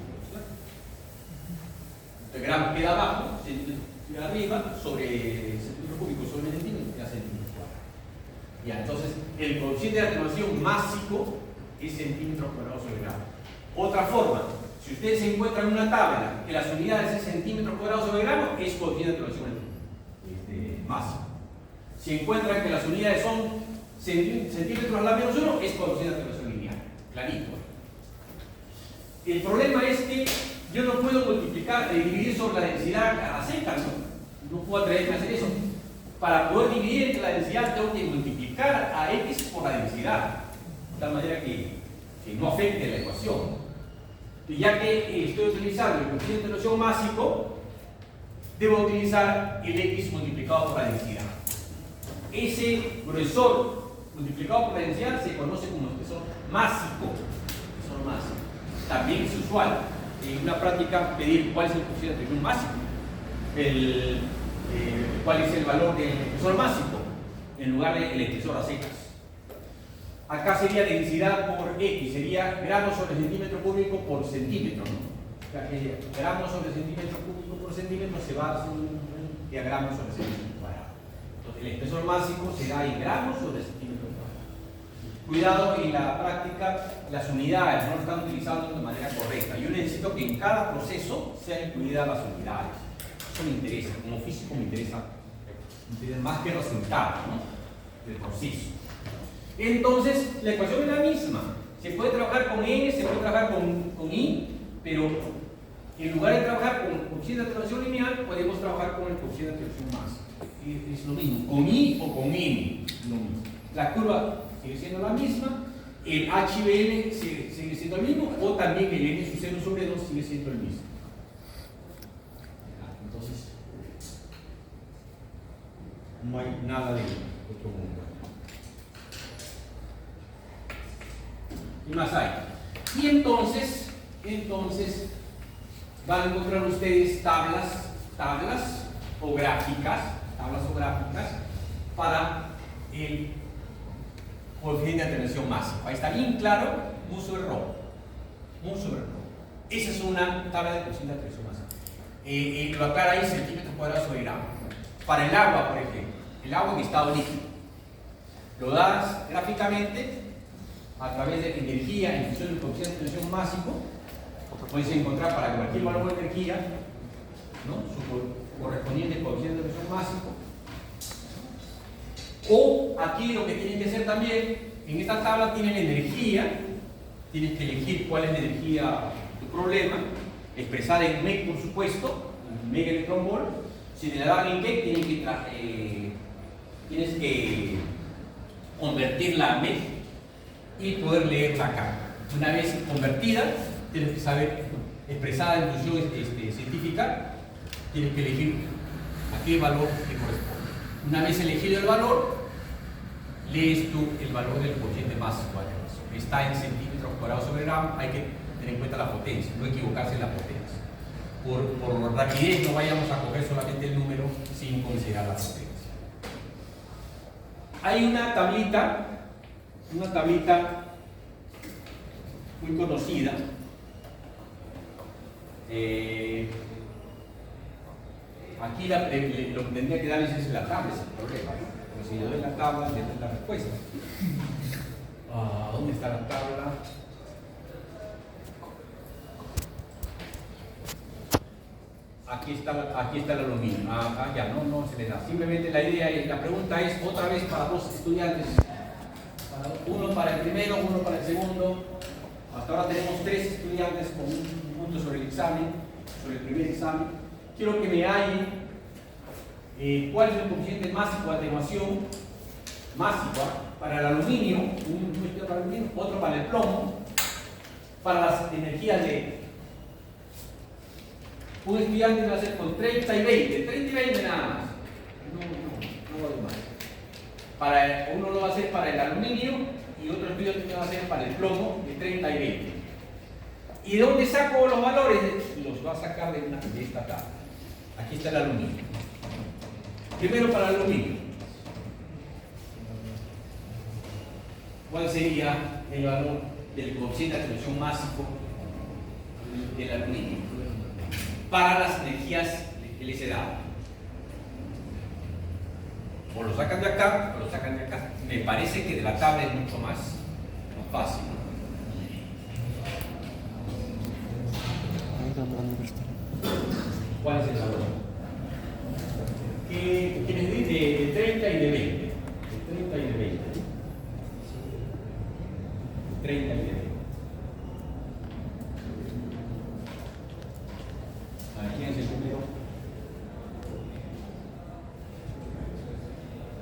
El gramo queda abajo, centímetro queda arriba, sobre centímetro cúbico sobre centímetro, queda centímetro cuadrado. Ya, entonces, el coeficiente de atenuación máximo es centímetros cuadrados sobre gramo. Otra forma, si ustedes se encuentran en una tabla que las unidades es centímetros cuadrados sobre gramo, es coeficiente de atenuación máximo. Si encuentran que las unidades son centímetros a la menos 1, es coeficiente de atenuación lineal. Clarito. El problema es que yo no puedo multiplicar, dividir sobre la densidad a la seca, ¿no? No puedo atreverme a hacer eso. Para poder dividir entre la densidad tengo que multiplicar a x por la densidad, de tal manera que no afecte la ecuación. Y ya que estoy utilizando el coeficiente de atenuación máximo, debo utilizar el x multiplicado por la densidad. Ese gruesor multiplicado por la densidad se conoce como espesor másico. Espesor másico. También es usual en una práctica pedir cuál es el coeficiente de atenuación máximo, cuál es el valor del espesor másico en lugar del espesor a secas. Acá sería densidad por x, sería gramos sobre centímetro cúbico por centímetro, ¿no? O sea, que gramos sobre centímetro cúbico por centímetro se va a hacer un diagrama sobre centímetro cuadrado. Entonces, el espesor máximo será en gramos sobre centímetro cuadrado. Cuidado, en la práctica las unidades no lo están utilizando de manera correcta. Yo necesito que en cada proceso sean incluidas las unidades. Eso me interesa, como físico me interesa más que el resultado, ¿no?, del proceso. Entonces, la ecuación es la misma. Se puede trabajar con n, se puede trabajar con i, pero en lugar de trabajar con el coeficiente de atenuación lineal, podemos trabajar con el coeficiente de atenuación máximo. Es lo mismo, con i o con n, lo mismo. La curva sigue siendo la misma, el h y l sigue siendo el mismo, o también el n sub 0 sobre 2 sigue siendo el mismo. Entonces, no hay nada de otro mundo. ¿Qué más hay? Y entonces van a encontrar ustedes tablas o gráficas para el coeficiente de atenuación máximo. Ahí está bien claro, mu sobre rho. Esa es una tabla de coeficiente de atenuación máximo. Lo aclara ahí, centímetros cuadrados sobre gramo. Para el agua, por ejemplo, el agua en estado líquido, lo das gráficamente a través de energía en función del coeficiente de atenuación máximo. Puedes encontrar para cualquier valor de energía, ¿no?, su correspondiente coeficiente de atenuación máximo. O aquí lo que tienen que hacer también, en esta tabla tienen energía, tienes que elegir cuál es la energía de tu problema, expresada en MEC, por supuesto, megaelectronvolt. Si te la dan en MEC, tienes que convertirla a MEC y poder leer la carga. Una vez convertida, tienes que saber, expresada en función científica, tienes que elegir a qué valor te corresponde. Una vez elegido el valor, lees tú el valor del coeficiente máximo de atenuación. Está en centímetros cuadrados sobre gramo, hay que tener en cuenta la potencia, no equivocarse en la potencia. Por rapidez no vayamos a coger solamente el número sin considerar la potencia. Hay una tablita muy conocida, Aquí lo que tendría que darles es la tabla, ese es el problema. Pero si le doy la tabla, le doy la respuesta. ¿Dónde está la tabla? Aquí está el aluminio. Ya, no se le da. Simplemente la idea es, la pregunta es otra vez para dos estudiantes. Uno para el primero, uno para el segundo. Hasta ahora tenemos 3 estudiantes con un punto sobre el examen, sobre el primer examen. Quiero que me hallen cuál es el coeficiente másico de atenuación másico para el aluminio, un estudiante para el aluminio, otro para el plomo, para las energías de un estudiante va a hacer con 30 y 20, 30 y 20 nada más. No va a más. Uno lo va a hacer para el aluminio y otro estudiante lo va a hacer para el plomo de 30 y 20. ¿Y de dónde saco los valores? Los va a sacar de esta tabla. Aquí está el aluminio. Primero para el aluminio. ¿Cuál sería el valor del coeficiente de atenuación másico del aluminio para las energías que les he dado? O lo sacan de acá o lo sacan de acá. Me parece que de la tabla es mucho más fácil. ¿Cuál es el valor? Que les di de 30 y de 20. De 30 y de 20. 30 y de 20. ¿Quién es el primero?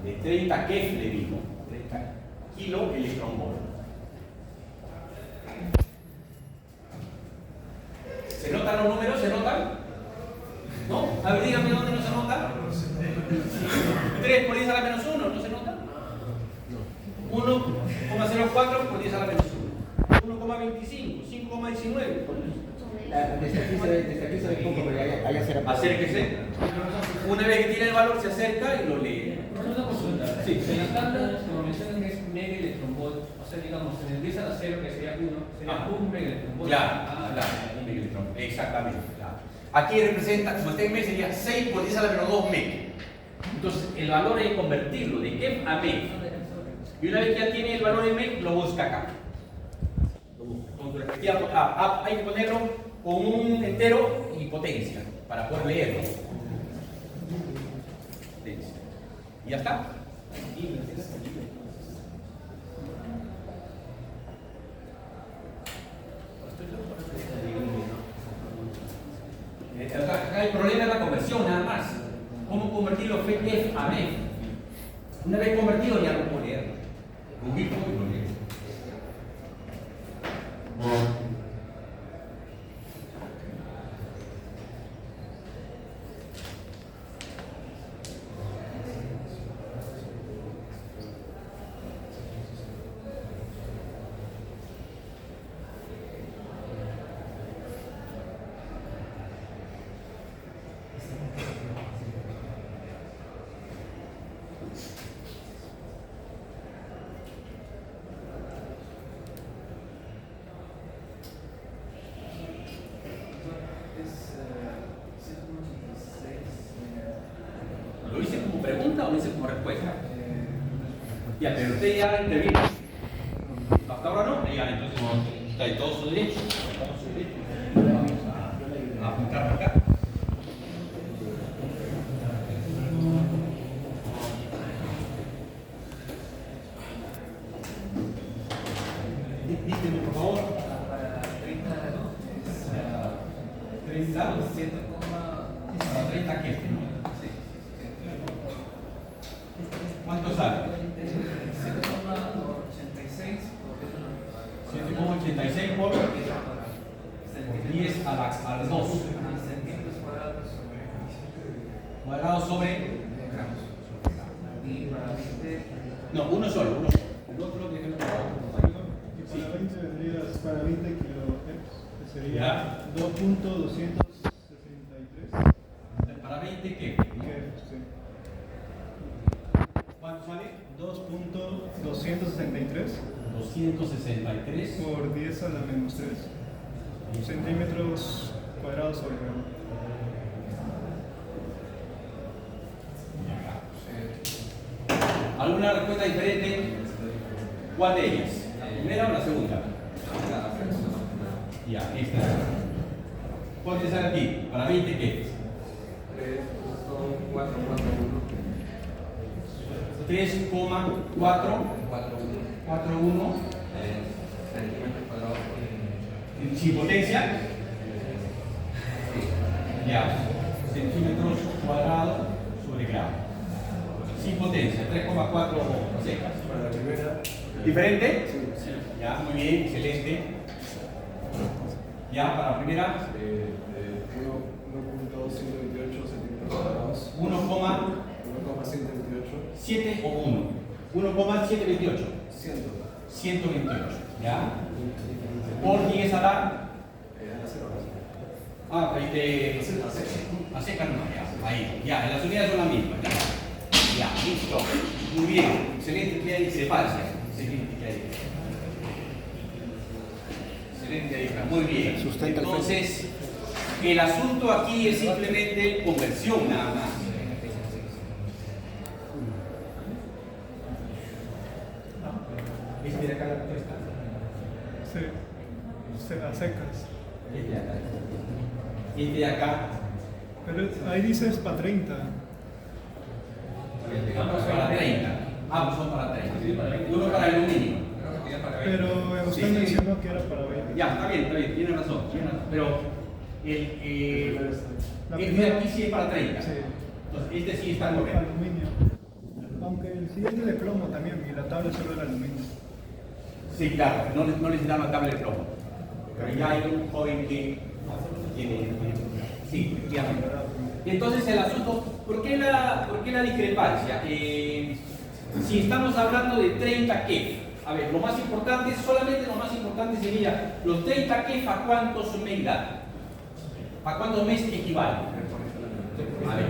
De 30 kef le digo. 30 kilo electronvol. ¿Se notan los números? ¿Se notan? ¿No? A ver, díganme dónde no se nota. 3 por 10 a la menos 1, ¿no se nota? 1,04 por 10 a la menos 1. 1,25, 5,19. Desde aquí se ve poco, pero allá será. Acérquese. Una vez que tiene el valor, se acerca y lo lee. Una consulta. Sí. En las tablas, como mencionan, es mega electronvolt. O sea, digamos, en el 10 a la 0, que sería 1, sería 1 mega electronvolt. Claro, un megaelectrón. Exactamente. Claro. Aquí representa, como está en mes, sería 6 por 10 a la menos 2 meg. Entonces, el valor hay que convertirlo de kef a meg. Y una vez que ya tiene el valor en meg, lo busca acá. Lo busca. Con su respectiva hay que ponerlo con un entero y potencia para poder leerlo. Potencia. Y ya está. Acá el problema es la conversión, nada más. ¿Cómo convertirlo F a MEF? Una vez convertido ya lo puedo leer. Ubico y lo leo. ¿Lo hice como pregunta o lo hice como respuesta? Ya, pero usted ya intervino. Hasta ahora no, ya, entonces está en todo su derecho. Vamos a apuntar acá. Dígame, por favor. Para 30 30, 30 qué? ¿Cuánto sale? 7,86 7,86 por 10 a la 2. centímetros cuadrados Cuadrado sobre. y para 20 No, uno solo. El otro déjelo por favor. Y para 20 vendrías para 20 kilohertz, que sería Ya. 2.263. ¿Para 20 qué? ¿Cuánto sale? 2.263 263 por 10 a la menos 3 centímetros cuadrado sobre B. ¿Alguna respuesta diferente? ¿Cuál de ellas? ¿La primera o la segunda? Ya, esta. ¿Cuánto te sale aquí? ¿Para 20 qué? 3,441 centímetros cuadrados sin potencia. Ya, centímetros cuadrados sobre grado. Sin potencia, 3,4 secas. Para la primera. ¿Diferente? Sí. Ya, muy bien, excelente. Ya, para la primera, 1.128 centímetros cuadrados. 1,128. 1,7 o 1. 1,728. 128. ¿Ya? Por 10 a la. Ah, a seca no, ya. Ahí, ya, las unidades son las mismas. Ya, listo. Muy bien, excelente que hay discrepancia. Excelente que hay. Excelente ahí, muy bien. Entonces, el asunto aquí es simplemente conversión nada más. ¿Este de acá la respuesta? Sí, a secas. Este de acá. Este de acá. Pero ahí dices para 30. Para 30. Ambos son para 30. Uno para aluminio. Pero usted Sí. mencionó que era para 20. Ya, está bien, tiene razón. Pero La este de primera- aquí sí es para 30. Sí. Entonces, este sí está correcto. Aluminio. Aunque el siguiente de plomo también, y la tabla solo era aluminio. Sí, claro, no les dan la tabla de plomo. Pero ya hay un joven que tiene. Sí, efectivamente. Entonces el asunto, ¿por qué la discrepancia? Si estamos hablando de 30 kef, a ver, lo más importante, solamente lo más importante sería los 30 kef a cuántos mes da. ¿A cuántos meses equivalen? A ver,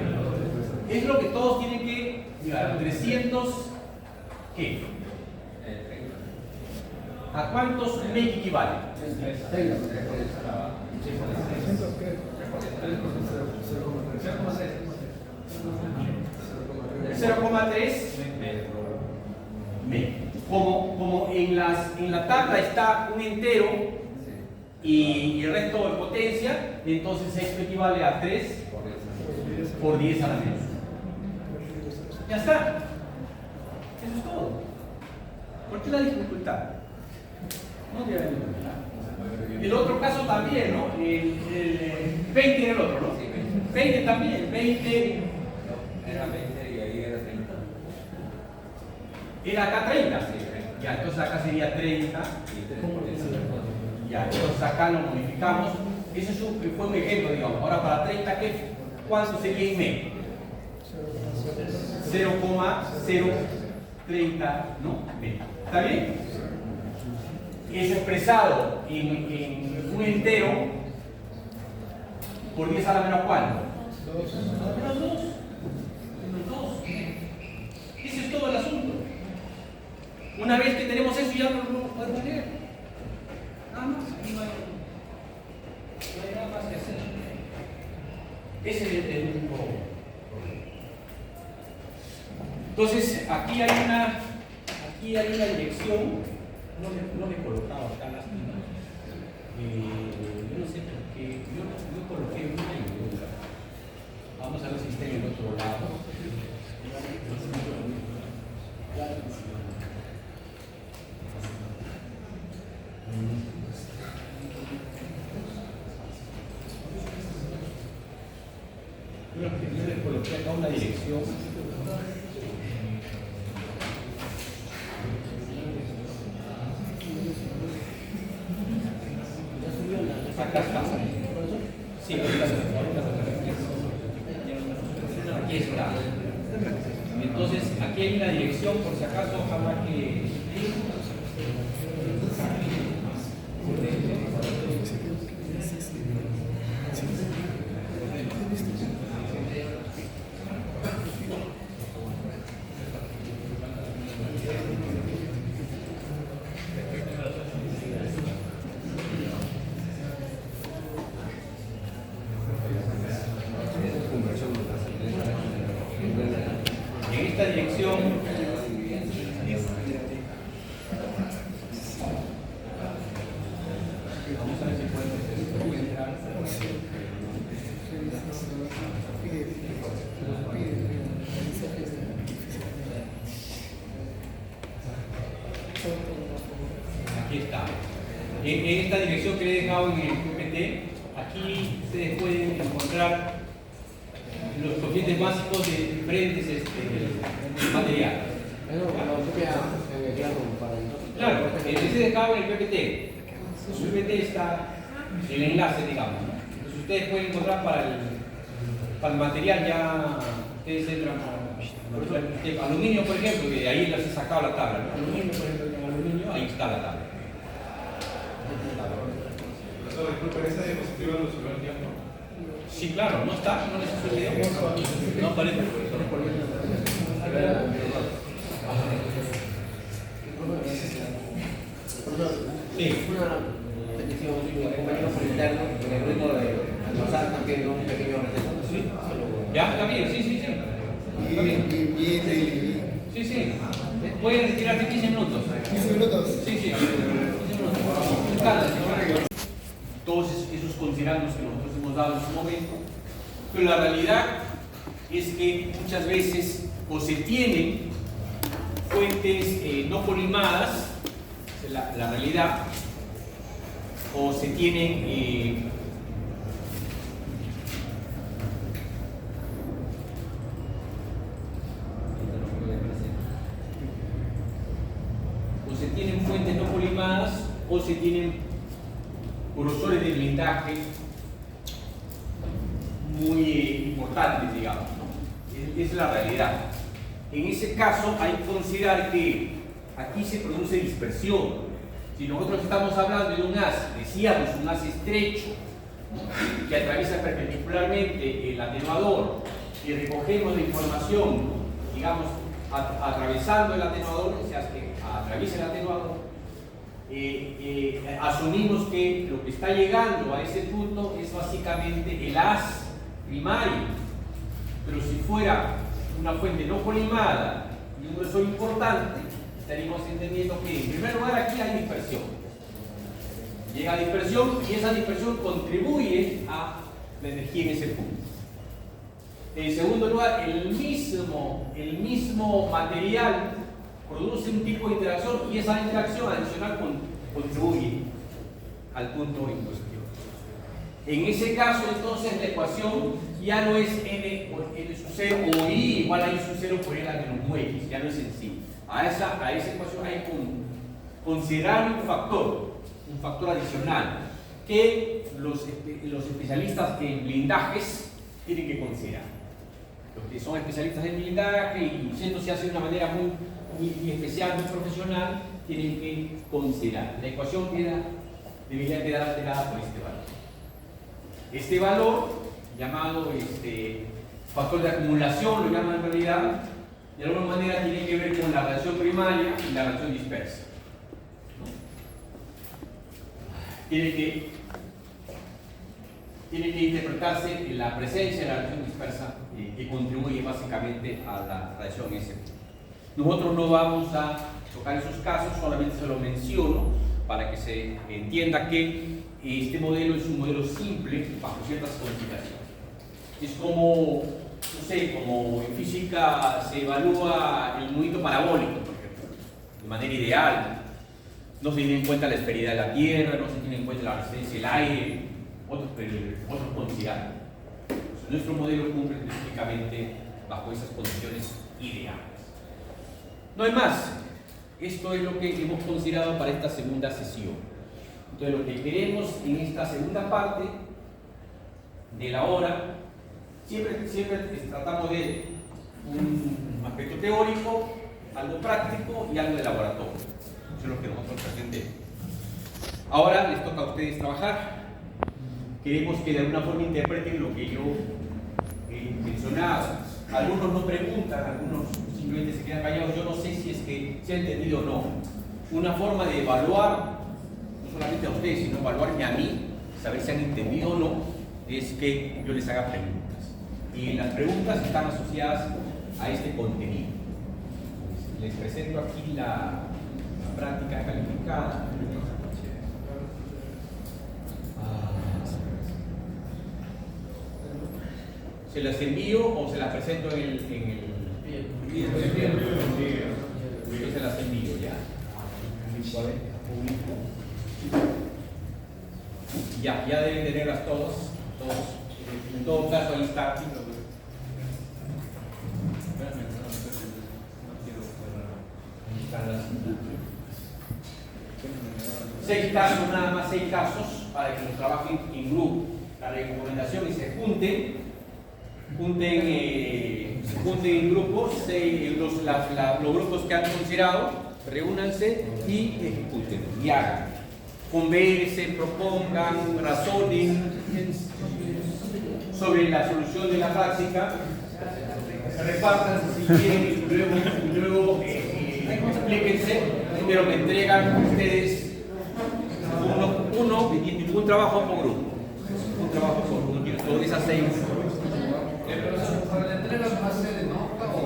es lo que todos tienen que llegar, 300 kef. ¿A cuántos meses equivale? 0,3 me. Como en la tabla está un entero y el resto de potencia, entonces esto equivale a 3 por 10 a la menos. Ya está. Eso es todo. ¿Por qué la dificultad? No tiene dificultad. El otro caso también, ¿no? El 20 en el otro, ¿no? 20 también, 20. Era 20 y ahí era 30. Era acá 30. Ya, entonces acá sería 30. Ya, entonces acá lo modificamos. Eso fue un ejemplo, digamos. Ahora para 30, ¿cuánto sería en medio? 0,030, ¿no? ¿Está bien? Eso expresado en un entero por 10 a la menos ¿cuánto? Menos 2. Ese es todo el asunto. Una vez que tenemos eso ya no lo podemos leer. Nada más. No hay nada más que hacer. Ese es el único problema. Entonces, aquí hay una dirección. No le he colocado acá las líneas. Yo no sé por qué. Yo coloqué una y otra. Vamos a ver si está en el otro lado. Yo les coloqué acá una dirección. Acá está. Sí, aquí está. Entonces, aquí hay una dirección, por si acaso, ojalá que. Aquí está. En esta dirección que le he dejado en el PPT, aquí ustedes pueden encontrar los coeficientes básicos de diferentes materiales. Eso lo copia para el... Claro, ese dejado en el PPT. En el PPT está el enlace, digamos, ¿no? Entonces ustedes pueden encontrar para el material ya, ustedes entran por ejemplo, aluminio, por ejemplo, que de ahí les he sacado la tabla, ¿no? Aluminio, por ejemplo, en aluminio, ahí está la tabla. Profesor, disculpe, esa diapositiva lo subió al tiempo. Sí, claro, no está, no les sucedió. No aparece. Sí. Una petición compañeros por interno, en el ritmo de almorzar también un pequeño receso. Sí. Ya, está bien, sí. Está bien. Sí. Pueden retirarse 15 minutos. 15 minutos. Sí. 15 minutos. Todos esos considerandos que nosotros hemos dado en su momento, pero la realidad es que muchas veces o se tienen fuentes no colimadas, la realidad, o se tienen fuentes no colimadas o se tienen grosores de blindaje muy importantes, digamos, ¿no? Es la realidad. En ese caso hay que considerar que aquí se produce dispersión. Si nosotros estamos hablando de un haz, decíamos un haz estrecho, ¿no?, que atraviesa perpendicularmente el atenuador y recogemos la información, ¿no?, digamos, atravesando el atenuador, o sea, que atraviesa el atenuador, asumimos que lo que está llegando a ese punto es básicamente el haz primario. Pero si fuera una fuente no colimada y un grosor importante, estaríamos entendiendo que en primer lugar aquí hay dispersión. Llega dispersión y esa dispersión contribuye a la energía en ese punto. En segundo lugar, el mismo material produce un tipo de interacción y esa interacción adicional contribuye al punto en cuestión. En ese caso, entonces, la ecuación ya no es n sub 0 o i igual a i sub 0 por l a menos x, ya no es sencillo. A esa ecuación hay que considerar un factor adicional que los especialistas en blindajes tienen que considerar. Los que son especialistas en blindaje y yéndose hace de una manera muy especial, muy profesional, tienen que considerar. La ecuación debería quedar alterada por este valor. Este valor, llamado factor de acumulación, lo llaman en realidad, de alguna manera tiene que ver con la radiación primaria y la radiación dispersa, ¿no? Tiene que interpretarse la presencia de la radiación dispersa que contribuye básicamente a la radiación S. Nosotros no vamos a tocar esos casos, solamente se lo menciono para que se entienda que este modelo es un modelo simple bajo ciertas consideraciones. Es como, no sé, como en física se evalúa el movimiento parabólico, por ejemplo, de manera ideal. No se tiene en cuenta la esferidad de la Tierra, no se tiene en cuenta la resistencia del aire, otros consideran. Nuestro modelo cumple específicamente bajo esas condiciones ideales. No hay más. Esto es lo que hemos considerado para esta segunda sesión. Entonces, lo que queremos en esta segunda parte de la hora, siempre tratamos de un aspecto teórico, algo práctico y algo de laboratorio. Eso es lo que nosotros pretendemos. Ahora les toca a ustedes trabajar. Queremos que de alguna forma interpreten lo que yo he mencionado. Algunos no preguntan, algunos simplemente se quedan callados. Yo no sé si es que se ha entendido o no. Una forma de evaluar, no solamente a ustedes, sino evaluarme a mí, saber si han entendido o no, es que yo les haga preguntas. Y las preguntas están asociadas a este contenido. Les presento aquí la práctica calificada. ¿Se las envío o se las presento en el... Yo se las envío ya. público. Ya deben tenerlas todos. En todo caso, ahí está. Seis casos, nada más 6 casos, para que trabajen en grupo. La recomendación es que se junten en grupos, los grupos que han considerado, reúnanse y ejecuten, y hagan. Conversen, propongan, razonen sobre la solución de la práctica, repartan si quieren y luego explíquense, pero me entregan ustedes un trabajo por grupo. Un trabajo por grupo, todas esas 6. Para la entrega va a ser en hoja o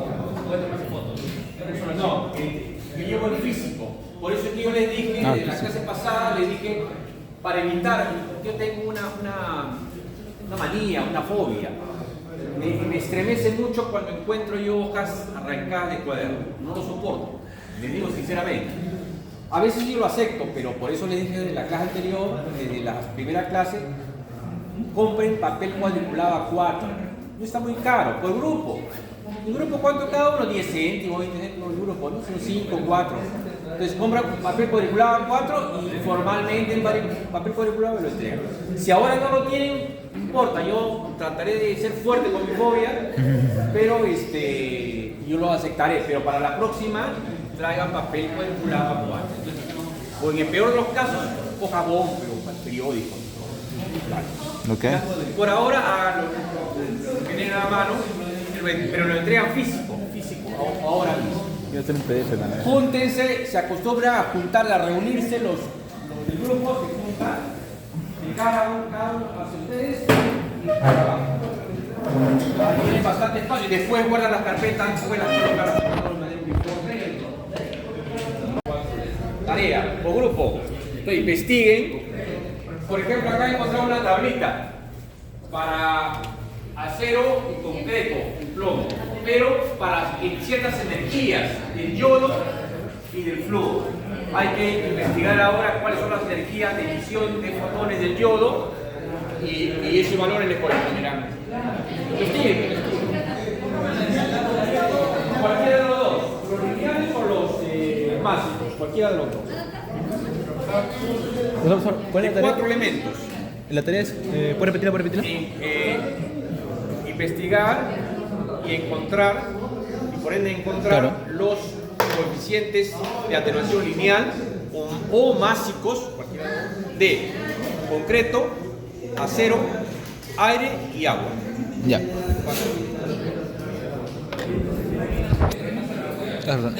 puede tomar fotos. No, yo llevo el físico. Por eso es que yo les dije, en la clase pasada, les dije, para evitar, yo tengo una manía, una fobia. Me estremece mucho cuando encuentro yo hojas arrancadas de cuaderno. No lo soporto, les digo sinceramente. A veces yo lo acepto, pero por eso les dije en la clase anterior, desde la primera clase, compren papel cuadriculado A4. No está muy caro, por grupo. ¿Un grupo cuánto cada uno? 10 céntimos, 20 céntimos el grupo, ¿no? Son 5, 4. Entonces compran papel cuadriculado A4 y formalmente el papel cuadriculado me lo entregan. Si ahora no lo tienen, no importa, yo trataré de ser fuerte con mi fobia, pero yo lo aceptaré. Pero para la próxima, traigan papel cuadriculado A4. O en el peor de los casos, hoja bomba, periódico. Claro. Okay. Por ahora, lo que tienen a mano, pero lo entregan físico, ahora mismo. Yo tengo un PDF también. Júntense, se acostumbra a juntar, a reunirse los del grupo, se juntan, y cada uno hacia ustedes y trabajan. Tienen bastante espacio y después guardan las carpetas, después las colocan de manera uniforme. Tarea, o grupo, entonces investiguen. Por ejemplo, acá he encontrado una tablita para acero y concreto, el plomo, pero para ciertas energías del yodo y del flúor. Hay que investigar ahora cuáles son las energías de emisión de fotones del yodo y esos valores les corresponderán. Investiguen. Cualquiera de los dos, los lineales o los básicos, cualquiera de los dos. Profesor, ¿cuál es la tarea? 4 elementos. La tarea es, ¿puede repetirla? Investigar y encontrar, y por ende encontrar los coeficientes de atenuación lineal o másicos de concreto, acero, aire y agua. Ya. Ah, perdón.